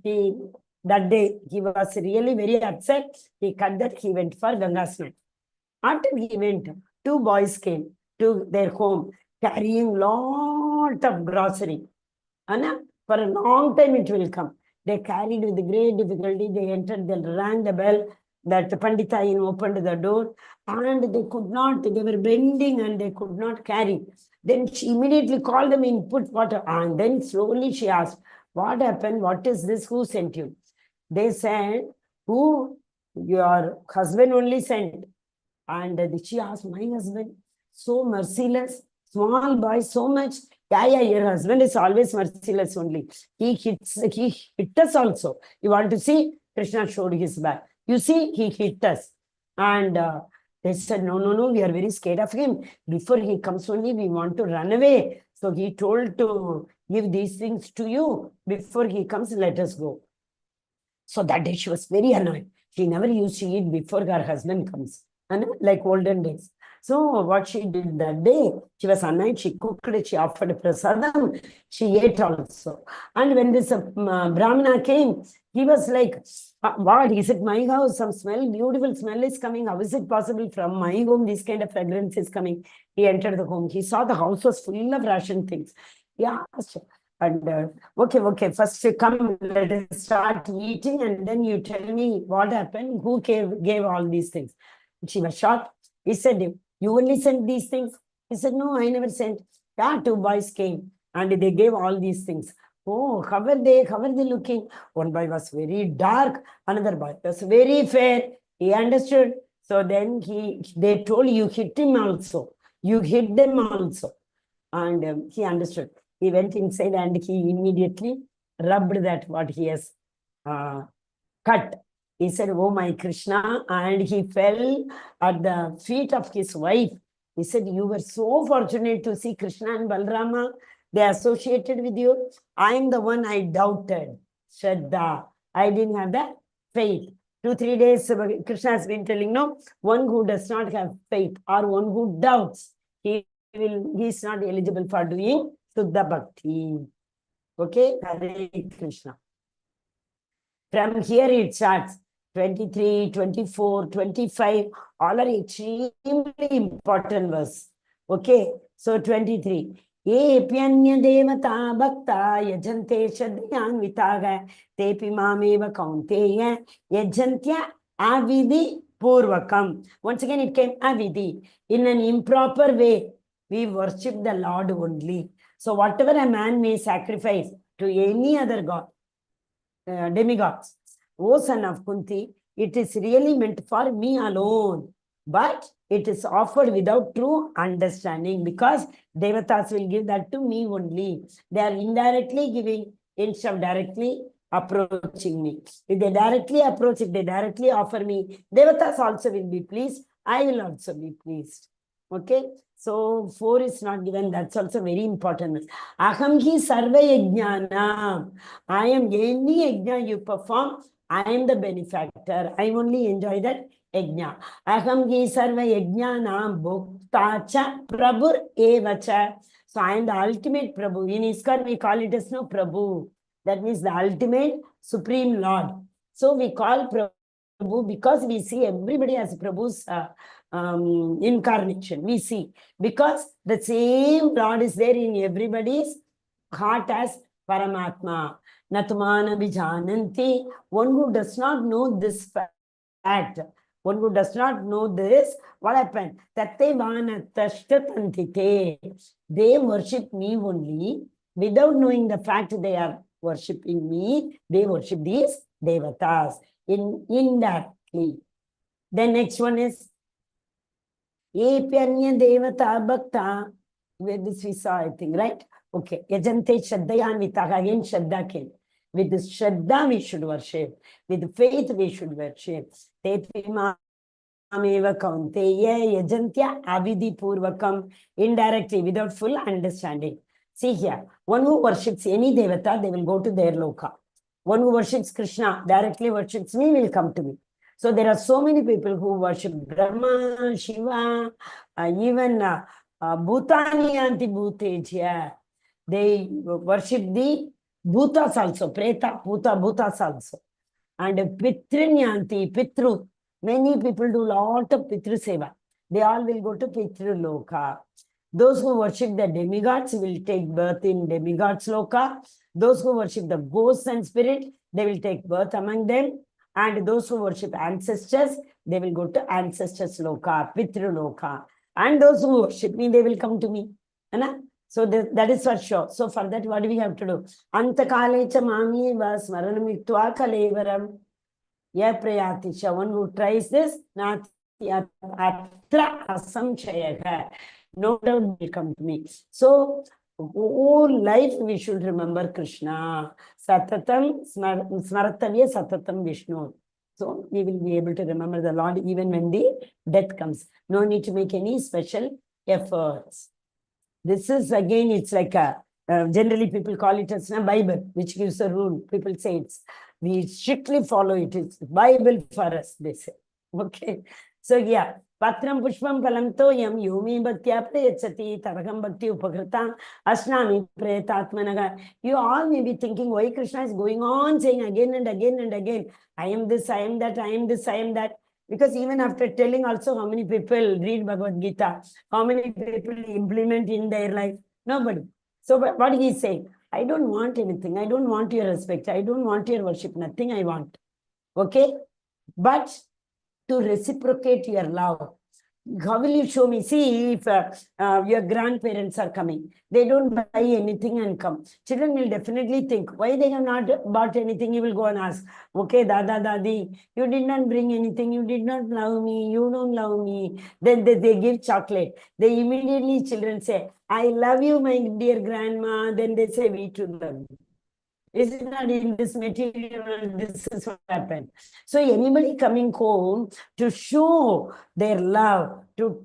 that day he was really very upset. He cut that. He went for Ganga Snan. After he went, two boys came to their home, carrying lot of grocery. And for a long time it will come. They carried with great difficulty. They entered, they rang the bell. That Panditayin opened the door, and they could not, they were bending and they could not carry. Then she immediately called them in, put water. And then slowly she asked, what happened? What is this? Who sent you? They said, who? Your husband only sent. And she asked, my husband, so merciless, small boy, so much. Yeah, your husband is always merciless only. He hit us also. You want to see? Krishna showed his back. You see, he hit us. And they said, no, we are very scared of him. Before he comes only, we want to run away. So he told to give these things to you. Before he comes, let us go. So that day she was very annoyed. She never used to eat before her husband comes. And like olden days. So what she did that day, she was annoyed, she cooked it, she offered prasadam, she ate also. And when this Brahmana came, he was like, what, is it my house? Some smell, beautiful smell is coming. How is it possible from my home, this kind of fragrance is coming? He entered the home. He saw the house was full of ration things. He asked, and okay, first you come, let us start eating, and then you tell me what happened, who gave all these things. She was shocked. He said, you only sent these things? He said, no, I never sent. Yeah, two boys came and they gave all these things. Oh, how were they looking? One boy was very dark, another boy was very fair. He understood. So then they told, you hit him also. You hit them also. And he understood. He went inside and he immediately rubbed that what he has cut. He said, oh my Krishna, and he fell at the feet of his wife. He said, you were so fortunate to see Krishna and Balarama. They associated with you. I am the one I doubted. Shraddha. I didn't have that faith. 2-3 days, Krishna has been telling, no, one who does not have faith or one who doubts, he is not eligible for doing Suddha Bhakti. Okay, Hare Krishna. From here it starts. 23, 24, 25, all are extremely important verse. Okay, so 23. Ye pyanya devata bhakta yajante shadhyan vitaga tepi mameva kaunteya yajantya avidi purvakam. Once again it came avidi. In an improper way, we worship the Lord only. So whatever a man may sacrifice to any other god, demigods, O son of Kunti, it is really meant for me alone. But it is offered without true understanding, because Devatas will give that to me only. They are indirectly giving instead of directly. approaching me. If they directly approach, if they directly offer me, Devatas also will be pleased. I will also be pleased. Okay. So 4 is not given. That's also very important. Aham hi sarva yajnana. I am any yajna you perform. I am the benefactor. I only enjoy that yajna. Aham hi sarva yajnana bhuktacha prabhur evacha. So I am the ultimate Prabhu. In ISKCON, we call it as no Prabhu. That means the ultimate Supreme Lord. So we call Prabhu because we see everybody as Prabhu's incarnation. We see because the same Lord is there in everybody's heart as Paramatma. Natumana Vijananti. One who does not know this fact, one who does not know this, what happened? They worship me only without knowing the fact they are worshipping me. They worship these devatas indirectly. Then next one is Epyanya devata bhakta. Where this we saw, I think, right? Okay. Yajante shraddhayanvitaha. Again, Shraddha came. With this Shraddha we should worship. With faith we should worship. Tetrimameva kaunteya yajantya avidhi purvakam. Indirectly, without full understanding. See here, one who worships any devata, they will go to their loka. One who worships Krishna, directly worships me, will come to me. So there are so many people who worship Brahma, Shiva, even Bhutani Anti Bhuteja. They worship the Bhutas also, Preta, Bhuta, Bhutas also. And Pitrinyanti, Pitru. Many people do lot of Pitru Seva. They all will go to Pitru Loka. Those who worship the demigods will take birth in demigods loka. Those who worship the ghosts and spirit, they will take birth among them. And those who worship ancestors, they will go to ancestors loka, Pitru loka. And those who worship me, they will come to me. So that is for sure. So for that, what do we have to do? Antakalecha mami vas smaranamittva kalevaram. Ya prayatisha. One who tries this, not atra asamchayaha. No doubt will come to me. So, whole life we should remember Krishna. Satatam smaratavya satatam Vishnu. So, we will be able to remember the Lord even when the death comes. No need to make any special efforts. This is again, it's like a, generally people call it as a Bible, which gives a rule. People say it's, we strictly follow it. It's Bible for us, they say. Okay. So, yeah. Patram pushpam palamto yam yumi bhaktya prayachati taragam bhakti upakritam asnami pretatmanaga. You all may be thinking why Krishna is going on saying again and again and again, I am this, I am that, I am this, I am that. Because even after telling also how many people read Bhagavad Gita, how many people implement in their life? Nobody. So what he is saying, I don't want anything. I don't want your respect. I don't want your worship. Nothing I want. Okay? But to reciprocate your love. How will you show me? See, if your grandparents are coming, they don't buy anything and come. Children will definitely think, why they have not bought anything? You will go and ask, okay, Dada, Dadi, you did not bring anything. You did not love me. You don't love me. Then they give chocolate. They immediately, children say, I love you, my dear grandma. Then they say, we too love you. Is it not in this material? This is what happened. So anybody coming home to show their love, to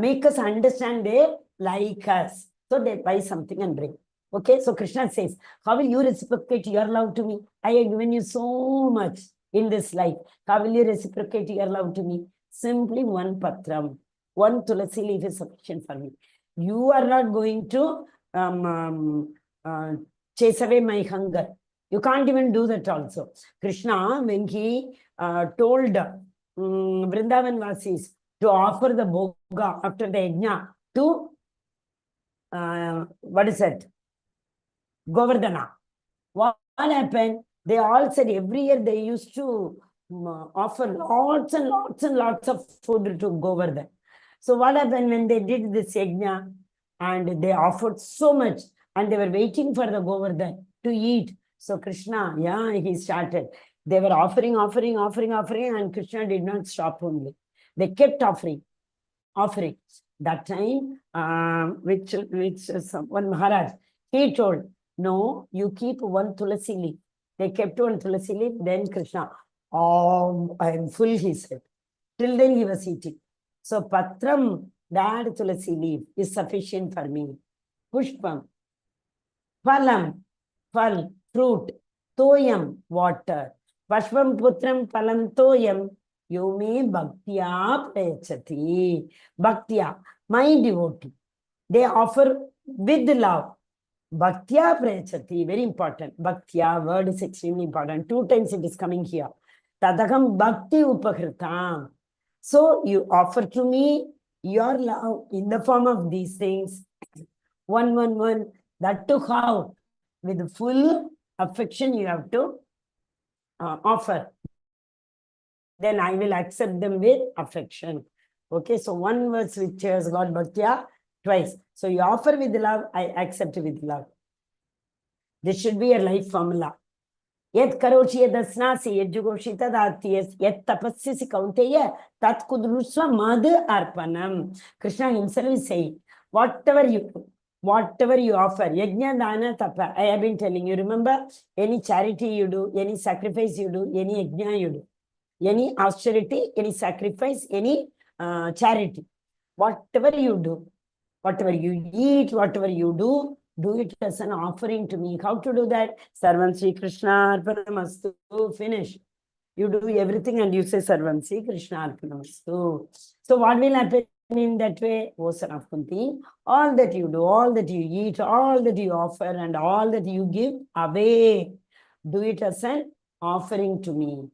make us understand they like us. So they buy something and bring. Okay, so Krishna says, how will you reciprocate your love to me? I have given you so much in this life. How will you reciprocate your love to me? Simply one patram, one tulasi leaf is sufficient for me. You are not going to chase away my hunger. You can't even do that also. Krishna, when he told Vrindavan Vasis to offer the bhoga after the yajna to, what is it? Govardhana. What happened? They all said every year they used to offer lots and lots and lots of food to Govardhan. So what happened when they did this yajna and they offered so much and they were waiting for the Govardhan to eat. So Krishna, he started. They were offering, and Krishna did not stop only. They kept offering. That time, which one Maharaj, he told, no, you keep one tulasi leaf. They kept one tulasi leaf. Then Krishna, oh, I am full, he said. Till then he was eating. So patram, that tulasi leaf is sufficient for me. Pushpam, phalam, phal, fruit, toyam, water. Pashpam putram phalam toyam, you may bhaktya prayachati. Bhaktya, my devotee. They offer with love. Bhaktya prayachati, very important. Bhaktya word is extremely important. 2 times it is coming here. Tadakam bhakti upakritam. So you offer to me your love in the form of these things. One. That to how? With full affection you have to offer. Then I will accept them with affection. Okay, so one verse which has got bhaktya twice. So you offer with love, I accept with love. This should be a life formula. Yet karoshi yadasnasi yadjugoshi tadatyas yet tapasyasi kaunteya tat kudrusva mad arpanam. Krishna himself is saying, whatever you offer, yajna dana tapa, I have been telling you, remember, any charity you do, any sacrifice you do, any yajna you do, any austerity, any sacrifice, any charity, whatever you do, whatever you eat, whatever you do it as an offering to me. How to do that? Sarvam Sri Krishna Arpanamastu. Finish. You do everything and you say Sarvam Sri Krishna Arpanamastu. So what will happen in that way? O son of Kunti, all that you do, all that you eat, all that you offer, and all that you give away, do it as an offering to me.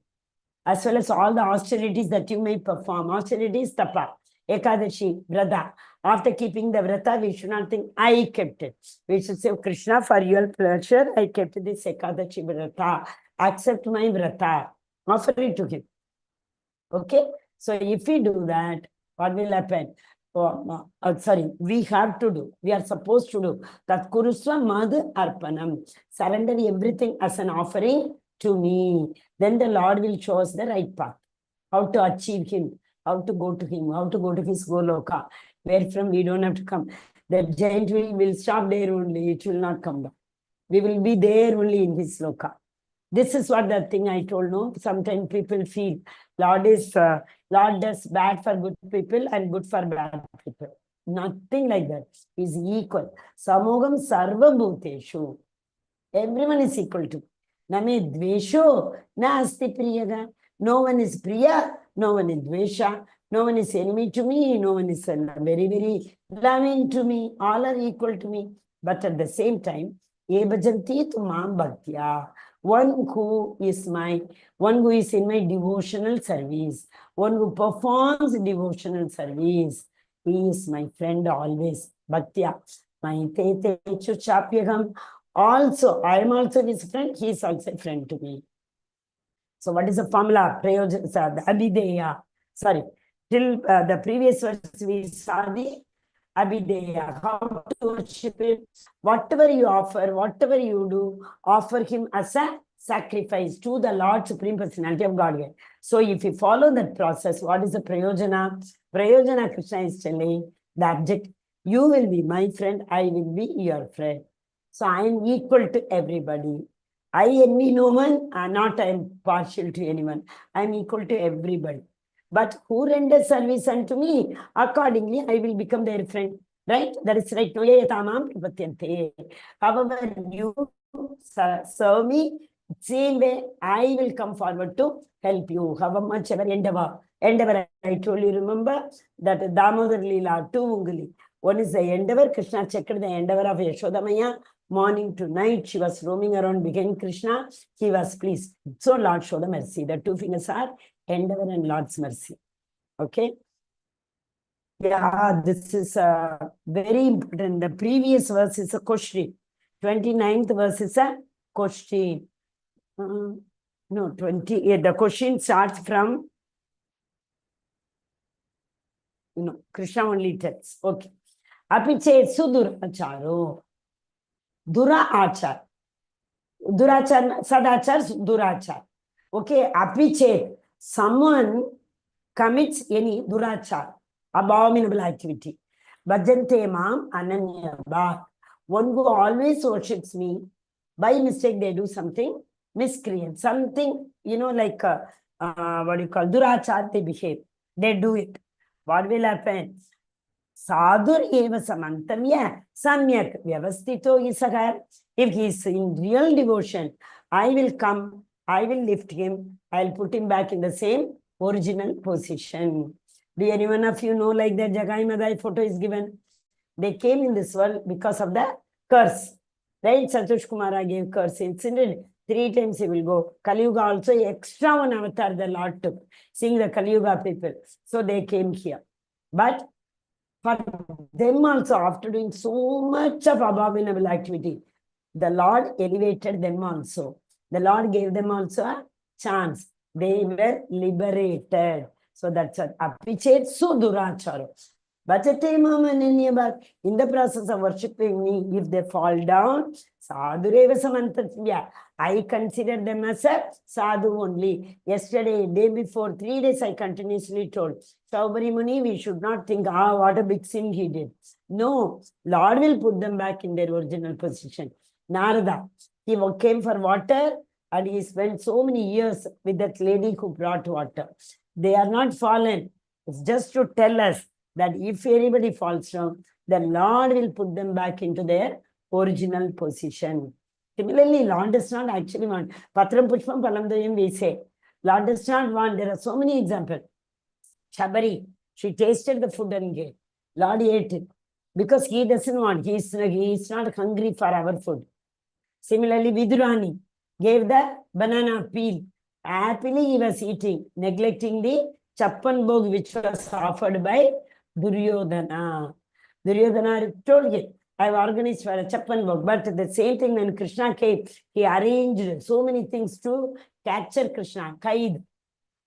As well as all the austerities that you may perform. Austerities, tapa, ekadashi, vrata. After keeping the vrata, we should not think, I kept it. We should say, Krishna, for your pleasure, I kept this ekadashi vrata. Accept my vrata. Offer it to him. Okay? So if we do that, what will happen? We have to do. We are supposed to do. Tat kurusva mad arpanam. Surrender everything as an offering to me. Then the Lord will show us the right path. How to achieve him. How to go to him. How to go to his Goloka. Where from we don't have to come. The giant will stop there only. It will not come back. We will be there only in his Loka. This is what the thing I told, no? Sometimes people feel Lord does bad for good people and good for bad people. Nothing like that. He's equal. Samogam sarva bhuteshu. Everyone is equal to. Name dvesho na asti priyaga. No one is priya, no one is dvesha. No one is enemy to me, no one is very, very loving to me. All are equal to me. But at the same time, ye bhajanti tu mam bhaktya. One who is in my devotional service, one who performs devotional service, he is my friend always. Bhaktya. My te chapyagam. Also, I am also his friend, he is also a friend to me. So what is the formula? The Abhideya. Sorry. Till the previous verse, we saw the Abhideya, how to worship him. Whatever you offer, whatever you do, offer him as a sacrifice to the Lord Supreme Personality of Godhead. So if you follow that process, what is the Prayojana? Prayojana, Krishna is telling the object, you will be my friend, I will be your friend. So I am equal to everybody. I envy no one, not I am partial to anyone. I am equal to everybody. But who renders service unto me, accordingly, I will become their friend. Right? That is right. However, you serve me, same way, I will come forward to help you. However much ever endeavor. I told you, remember that Damodar Leela, 2 unguli. One is the endeavor, Krishna checked the endeavor of Yashodamaya. Morning to night, she was roaming around behind Krishna. He was pleased. So Lord showed the mercy. The 2 fingers are endeavor and Lord's mercy. Okay? Yeah, this is very important. The previous verse is a question. 29th verse is a question. No, 20. Yeah, the question starts from, Krishna only tells. Okay. Apiche suduracharo. Dura achar. Durachar, sadachar, durachar. Okay, apiche. Someone commits any durachar, abominable activity. Bhajante mam ananya bhat. One who always worships me, by mistake they do something miscreant, something, like what do you call, durachar, they behave. They do it. What will happen? Sadhur eva samantamya samyak vyavastito isakar. If he is in real devotion, I will come, I will lift him, I'll put him back in the same original position. Do anyone of you know like that Jagai Madai photo is given? They came in this world because of the curse. Right? Satush Kumara gave curse, isn't it? 3 times he will go. Kali Yuga also, extra one avatar the Lord took, seeing the Kali Yuga people. So they came here. But for them also, after doing so much of abominable activity, the Lord elevated them also. The Lord gave them also a chance. They were liberated. So that's what. Apichet su duracharo. Bhajate mama ninyabhat. In the process of worshipping me, if they fall down, sadhureva samantatya. I consider them as a sadhu only. Yesterday, day before, 3 days, I continuously told Saubhari Muni, we should not think, what a big sin he did. No, Lord will put them back in their original position. Narada, he came for water and he spent so many years with that lady who brought water. They are not fallen. It's just to tell us that if anybody falls down, the Lord will put them back into their original position. Similarly, Lord does not actually want. Patram Pushpam Palamdayam, we say. Lord does not want. There are so many examples. Shabari, she tasted the food and gave. Lord ate it. Because he doesn't want. He is not hungry for our food. Similarly, Vidurani gave the banana peel. Happily he was eating, neglecting the Chappan Bhog which was offered by Duryodhana. Duryodhana told him, I've organized for a Chappan Bhog. But the same thing when Krishna came, he arranged so many things to capture Krishna, Kaid,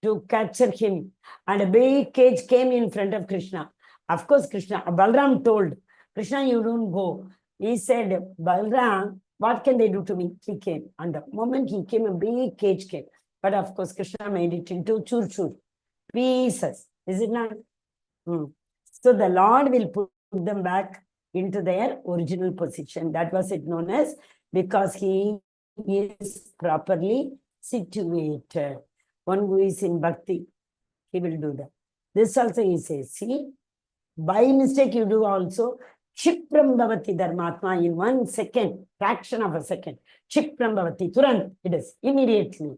to capture him. And a big cage came in front of Krishna. Of course, Balram told, Krishna, you don't go. He said, Balram, what can they do to me? He came. And the moment he came, a big cage came. But of course, Krishna made it into chur pieces. Is it not? So the Lord will put them back into their original position. That was it known as, because he is properly situated. One who is in bhakti, he will do that. This also he says, see, by mistake you do also, Chipram bhavati dharmatma, in 1 second, fraction of a second. Chipram bhavati, turant, it is, immediately.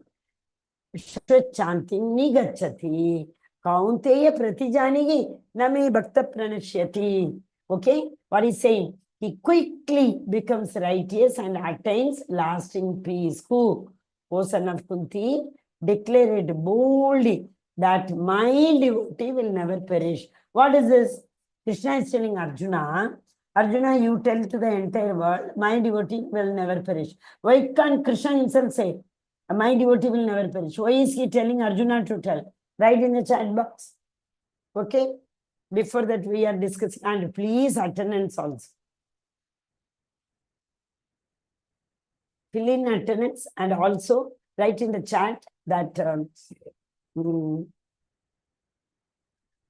Shachanti nigachati, kaunteya pratijanigi, nami bhakta pranashyati. Okay, what he's saying? He quickly becomes righteous and attains lasting peace. Who? O son of Kunti, declare it boldly that my devotee will never perish. What is this? Krishna is telling Arjuna, Arjuna, you tell to the entire world, my devotee will never perish. Why can't Krishna himself say, my devotee will never perish? Why is he telling Arjuna to tell? Write in the chat box. Okay? Before that, we are discussing, and please attendance also. Fill in attendance and also write in the chat that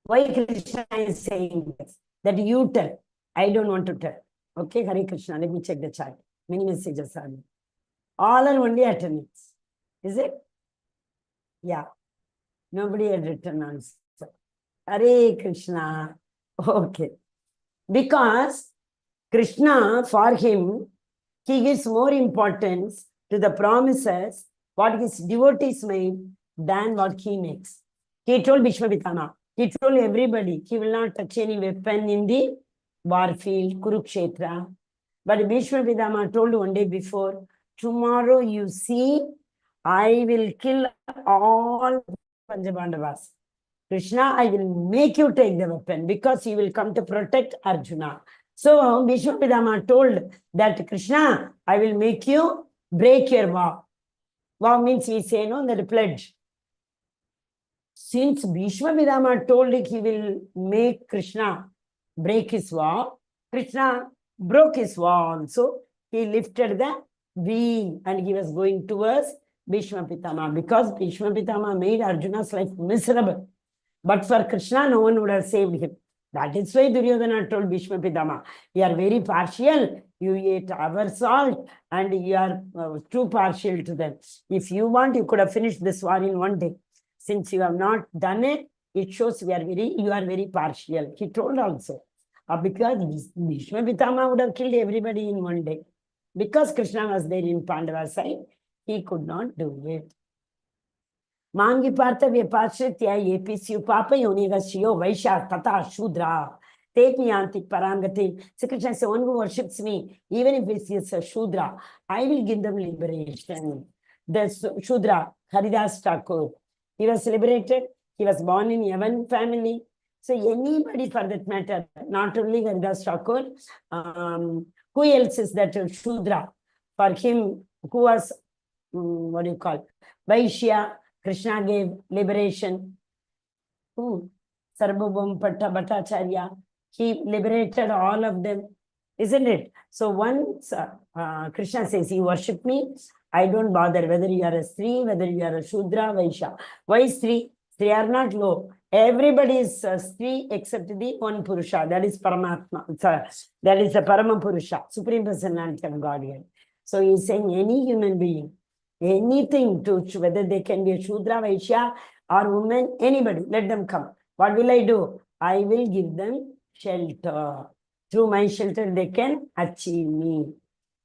why Krishna is saying this, that you tell. I don't want to tell. Okay, Hare Krishna, let me check the chat. Many messages are there. All are only attendance. Is it? Yeah. Nobody had written answer. Hare Krishna. Okay. Because Krishna, for him, he gives more importance to the promises what his devotees made than what he makes. He told Bhishma Pitama, he told everybody, he will not touch any weapon in the war field, Kurukshetra. But Bhishma Pitama told one day before, tomorrow you see, I will kill all Panjabandavas. Krishna, I will make you take the weapon because you will come to protect Arjuna. So Bhishma Pitama told that Krishna, I will make you break your vow. Vow means he say, no, that pledge. Since Bhishma Pitama told he will make Krishna break his vow, Krishna broke his vow also. He lifted the wing and he was going towards Bhishma Pitama because Bhishma Pitama made Arjuna's life miserable. But for Krishna, no one would have saved him. That is why Duryodhana told Bhishma Pitama, you are very partial. You ate our salt and you are too partial to them. If you want, you could have finished this war in one day. Since you have not done it, it shows you are very partial. He told also. Because Bhishma Pitama would have killed everybody in one day. Because Krishna was there in Pandava side, he could not do it. Mangi Partha Vyapashritya Episyu Papa Yonigashio Vaisha Tata Shudra. Take me Antik Parangati. Sri Krishna says, one who worships me, even if it is a Shudra, I will give them liberation. The Shudra, Haridas Thakur, he was liberated. He was born in Yavan family. So anybody for that matter, not only Haridas Thakur, who else is that Shudra? For him, who was, what do you call, Vaishya, Krishna gave liberation. Who? Sarvabhaum Bhattacharya. He liberated all of them, isn't it? So once Krishna says, you worship me, I don't bother whether you are a Sri, whether you are a Shudra, Vaishya. Why Sri? Sri are not low. Everybody is Sri except the one Purusha. That is Paramatma. That is the Parama Purusha, Supreme Personality of Godhead. So he is saying any human being, anything to whether they can be a Shudra, Vaishya or woman, anybody, let them come. What will I do? I will give them shelter. Through my shelter, they can achieve me.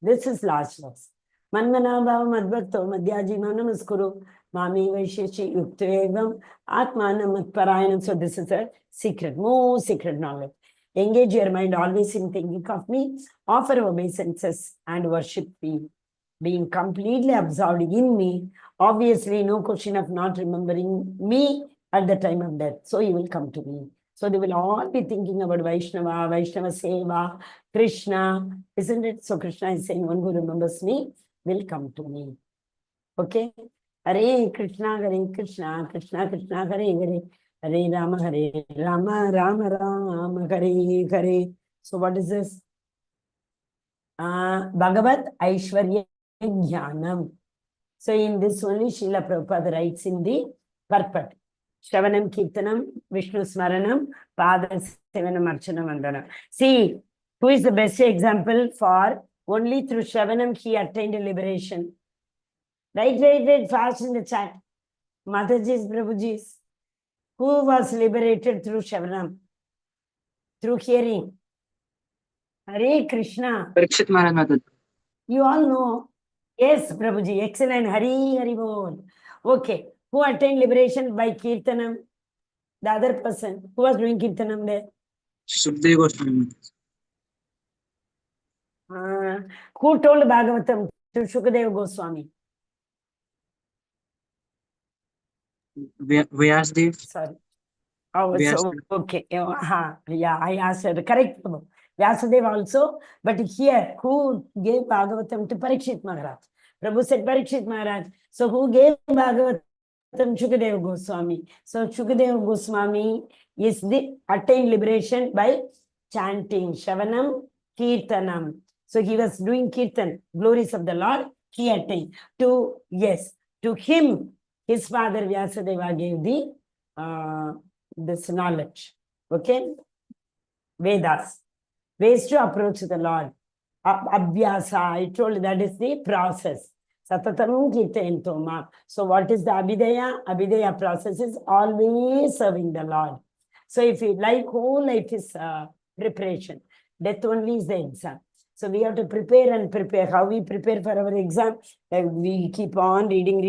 This is last verse. Manmanabhava madbhakto madhyajima namaskuru mami vaisheshi yuktevam atmanam atparayanam. So this is a secret, most secret knowledge. Engage your mind always in thinking of me, offer obeisances and worship me. Being completely absorbed in me, obviously no question of not remembering me at the time of death. So he will come to me. So they will all be thinking about Vaishnava, Vaishnava Seva, Krishna, isn't it? So Krishna is saying, one who remembers me will come to me. Okay? Hare Krishna, Krishna Krishna, Hare Hare, Hare Rama, Rama Rama, Hare Hare. So what is this? Bhagavat Aishwarya Jnanam. So in this only Srila Prabhupada writes in the purport. Shravanam Kirtanam, Vishnu Smaranam, Pada Sevanam Archanam Vandana. See, who is the best example for only through Shravanam he attained liberation? Right, fast in the chat. Mataji's, Prabhuji's. Who was liberated through Shravanam? Through hearing. Hare Krishna. Parikshit Maharaj. You all know. Yes, Prabhuji. Excellent. Hari Hari Bol. Okay. Who attained liberation by Kirtanam? The other person. Who was doing Kirtanam there? Sukdev Goswami. Who told Bhagavatam to Shukadeva Goswami? Vyasdev. Sorry. Oh, Vyasdev. so, okay. Yeah, I asked her. Correct. Vyasadeva also. But here, who gave Bhagavatam to Parikshit Maharaj? Prabhu said Parikshit Maharaj. So who gave Bhagavatam? Shukadeva Goswami. So Shukadeva Goswami is the attained liberation by chanting Shravanam, Kirtanam. So he was doing Kirtan, glories of the Lord, he attained. To him, his father Vyasadeva gave the this knowledge. Okay? Vedas. Ways to approach the Lord. Abhyasa, I told you that is the process. Satatam Kirtayantoma. So what is the Abhidaya? Abhidaya process is always serving the Lord. So if you like, whole life is preparation. Death only is the exam. So we have to prepare and prepare. How we prepare for our exam? Like we keep on reading.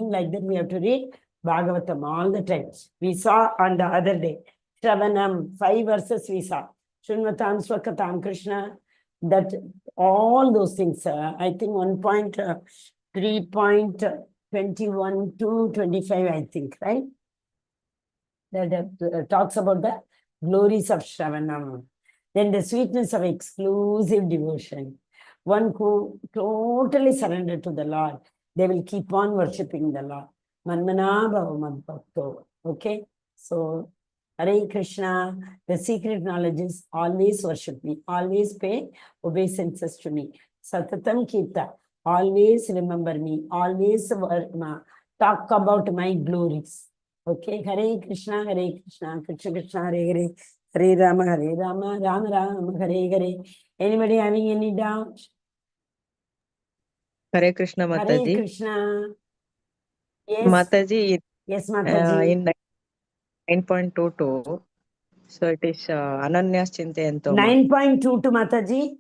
Like that we have to read Bhagavatam all the time. We saw on the other day. Shravanam, 5 verses we saw. Shunvatam, Swakatam, Krishna. That all those things, I think 3.21 to 25, I think, right? That talks about the glories of Shravanam. Then the sweetness of exclusive devotion. One who totally surrendered to the Lord, they will keep on worshipping the Lord. Manmana bhava madbhakto. Okay? So, Hare Krishna, the secret knowledge is always worship me, always pay obeisances to me. Satatam Kirta, always remember me, always talk about my glories. Okay, Hare Krishna, Krishna Krishna, Hare Hare, Hare Rama, Rama Rama, Hare Hare. Anybody having any doubt? Hare Krishna Hare Mataji. Krishna. Yes. Mataji, Yes, Mataji. in 9.22, so it is Ananyas Chintayento. 9.22, Mataji.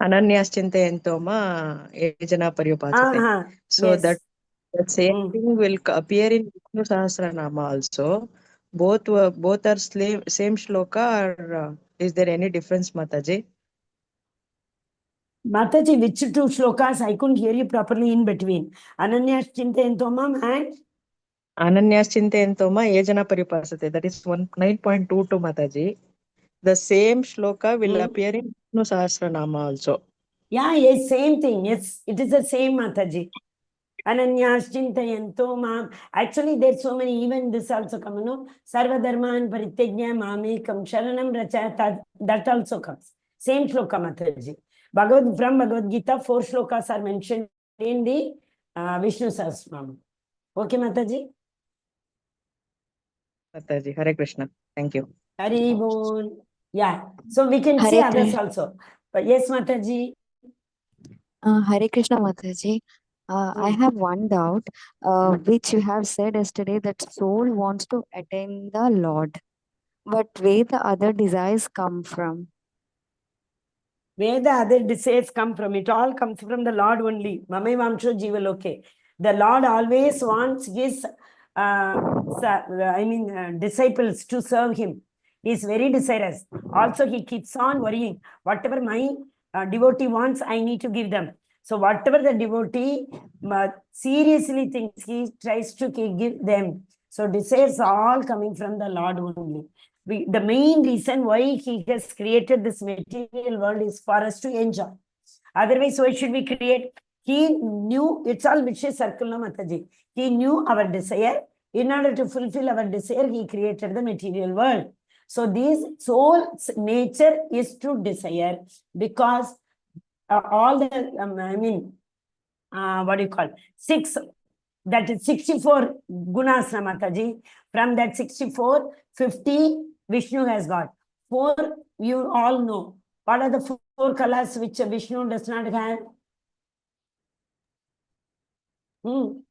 Ananyas Chintayento ma Ejana Pariyupasate. So Yes. that same thing will appear in Vishnu Sahasranama also. Both are same shloka, or is there any difference, Mataji? Mataji, which two shlokas? I couldn't hear you properly in between. Ananyas Chintayantomam and Ananyas Chintayento ma Ejana Pariyupasate. That is 9.22, Mataji. The same shloka will appear in Vishnu Sahasranama also. Yeah, yes, same thing. Yes, it is the same, Mataji. Ananyas Chintayanto Mam. Actually, there's so many, even this also comes, no? Sarva Dharman Paritejna Mamekam Sharanam Rachata. That also comes. Same shloka, Mataji. From Bhagavad Gita, 4 shlokas are mentioned in the Vishnu Sahasranam. Okay, Mataji? Mataji, Hare Krishna. Thank you. Hari Bol. Yeah. So we can see Hare others Krishna. also. But yes, Mataji. Hare Krishna Mataji. I have one doubt, which you have said yesterday that soul wants to attain the Lord. But where the other desires come from? Where the other desires come from? It all comes from the Lord only. Mamai Vamsho Jiva Loke. The Lord always wants his disciples to serve him. He is very desirous. Also, he keeps on worrying. Whatever my devotee wants, I need to give them. So whatever the devotee seriously thinks, he tries to give them. So desires are all coming from the Lord only. The main reason why he has created this material world is for us to enjoy. Otherwise, why should we create? He knew, it's all vicious circle, no, Mataji. He knew our desire. In order to fulfill our desire, he created the material world. So this soul's nature is to desire, because all the, what do you call? 6, that is 64 gunas, Mataji. From that 64, 50 Vishnu has got. 4, you all know. What are the 4 colors which Vishnu does not have? Venu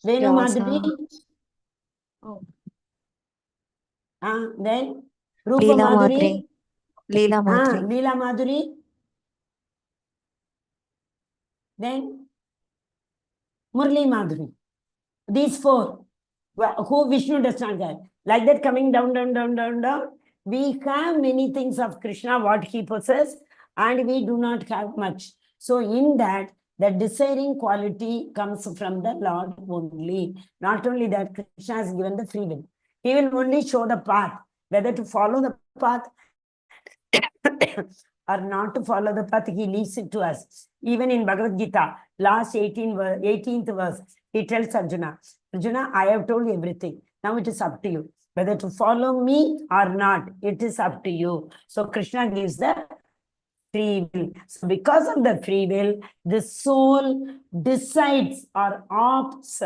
Madhuri. Oh. Then Rupa Leela Madhuri. Leela Madhuri. Leela Madhuri. Then Murli Madhuri. These 4. Who Vishnu does not have. Like that, coming down, down, down, down, down. We have many things of Krishna, what he possesses, and we do not have much. So in that, the desiring quality comes from the Lord only. Not only that, Krishna has given the free will. He will only show the path, whether to follow the path or not to follow the path, he leaves it to us. Even in Bhagavad Gita, last 18th verse, he tells Arjuna, Arjuna, I have told you everything. Now it is up to you. Whether to follow me or not, it is up to you. So Krishna gives the free will. So because of the free will, the soul decides or opts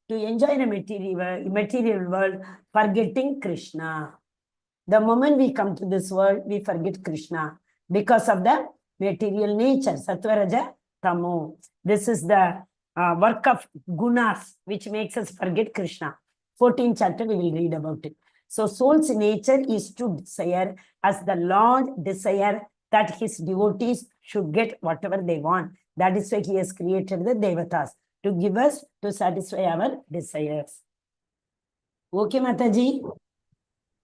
to enjoy the material world, forgetting Krishna. The moment we come to this world, we forget Krishna because of the material nature, Sattva, Raja, Tamo. This is the work of gunas, which makes us forget Krishna. 14th chapter, we will read about it. So soul's nature is to desire, as the Lord desire that his devotees should get whatever they want. That is why he has created the Devatas, to give us, to satisfy our desires. Okay, Mataji?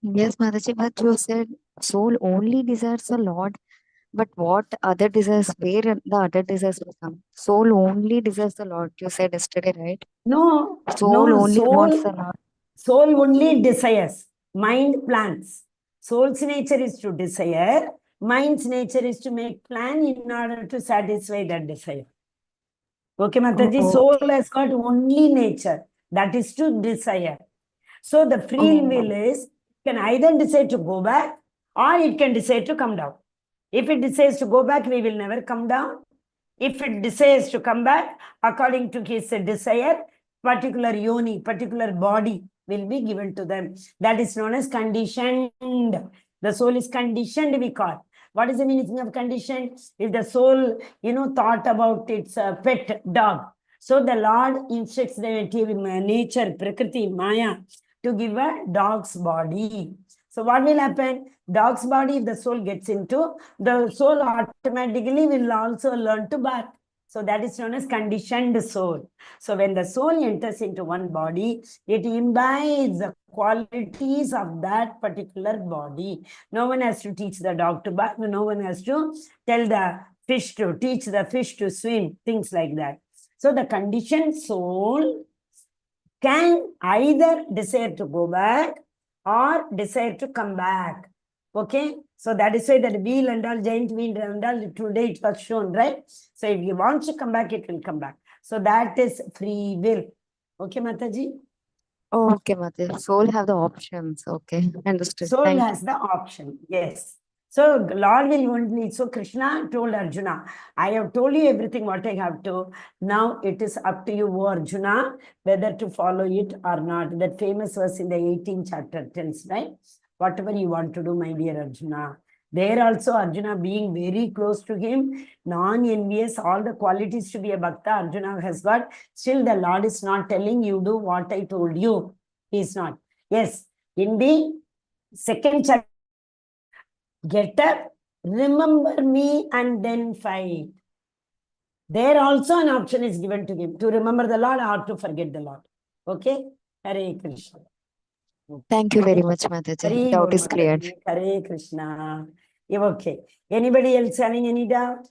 Yes, Mataji, but you said soul only desires the Lord. But what other desires, where the other desires will come? Soul only desires the Lord, you said yesterday, right? No, Soul no, only wants the Lord. soul only desires. Mind plans. Soul's nature is to desire. Mind's nature is to make plan in order to satisfy that desire. Okay, Mataji, soul has got only nature. That is to desire. So the free will is, can either decide to go back or it can decide to come down. If it decides to go back, we will never come down. If it decides to come back, according to his desire, particular yoni, particular body will be given to them. That is known as conditioned. The soul is conditioned, we call. What is the meaning of conditioned? If the soul, thought about its pet dog. So the Lord instructs the nature, Prakriti, Maya, to give a dog's body. So what will happen? Dog's body, if the soul gets into, the soul automatically will also learn to bark. So that is known as conditioned soul. So when the soul enters into one body, it imbibes the qualities of that particular body. No one has to teach the dog to bark. No one has to tell the fish to teach the fish to swim, things like that. So the conditioned soul can either desire to go back or desire to come back. Okay, so that is why that wheel and all, giant wheel and all, today it was shown, right? So if you want to come back, it will come back. So that is free will. Okay, Mataji? Okay, Mataji. Soul have the options. Okay, understood. Soul Thank has the option, yes. So Lord will only, so Krishna told Arjuna, I have told you everything what I have to. Now it is up to you, Arjuna, whether to follow it or not. That famous verse in the 18th chapter tells, right? Whatever you want to do, my dear Arjuna. There also Arjuna being very close to him, non-envious, all the qualities to be a bhakta Arjuna has got. Still the Lord is not telling you do what I told you. He is not. Yes, in the second chapter, get up, remember me and then fight. There also an option is given to him to remember the Lord or to forget the Lord. Okay? Hare Krishna. Thank you very much, Mataji. Doubt is cleared. Hare Krishna. Okay. Anybody else having any doubt?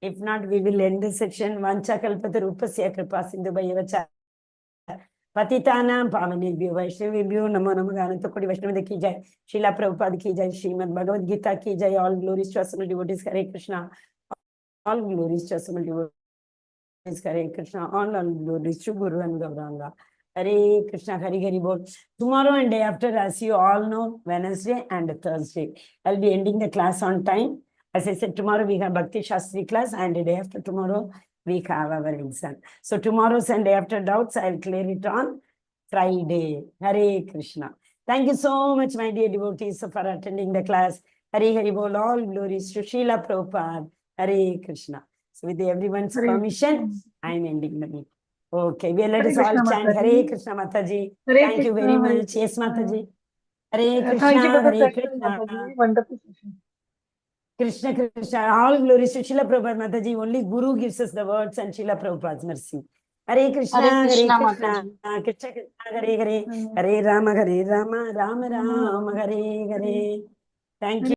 If not, we will end the section. Vancha kalpata rupasya kripa sindhu bhayavacha. Patitanam pavanebhyo Vaishnavibhyo namo namo gananta kodi Vaishnava ki jai. Srila Prabhupada ki jai. Srimad Bhagavad Gita ki jai. All glories to assembled devotees. Hare Krishna. All glories to assembled devotees. Hare Krishna. All glories to Guru and Gauranga. Hare Krishna, Hare Hare Bol. Tomorrow and day after, as you all know, Wednesday and Thursday, I'll be ending the class on time. As I said, tomorrow we have Bhakti Shastri class and the day after tomorrow, we have our exam. So tomorrow's and day after doubts, I'll clear it on Friday. Hare Krishna. Thank you so much, my dear devotees, for attending the class. Hare Hare Bol. All glories to Srila Prabhupada. Hare Krishna. So with everyone's permission, I'm ending the meeting. Okay, well, let us all chant Hare Krishna Mataji. Thank you very much. Yes, Mataji. Hare Krishna, Hare Krishna. Wonderful session. Krishna Krishna. All glories to Srila Prabhupada Mataji. Only Guru gives us the words and Srila Prabhupada's mercy. Hare Krishna, Hare Krishna. Krishna Krishna, Hare Hare. Hare Rama, Rama Rama, Hare Hare. Thank you.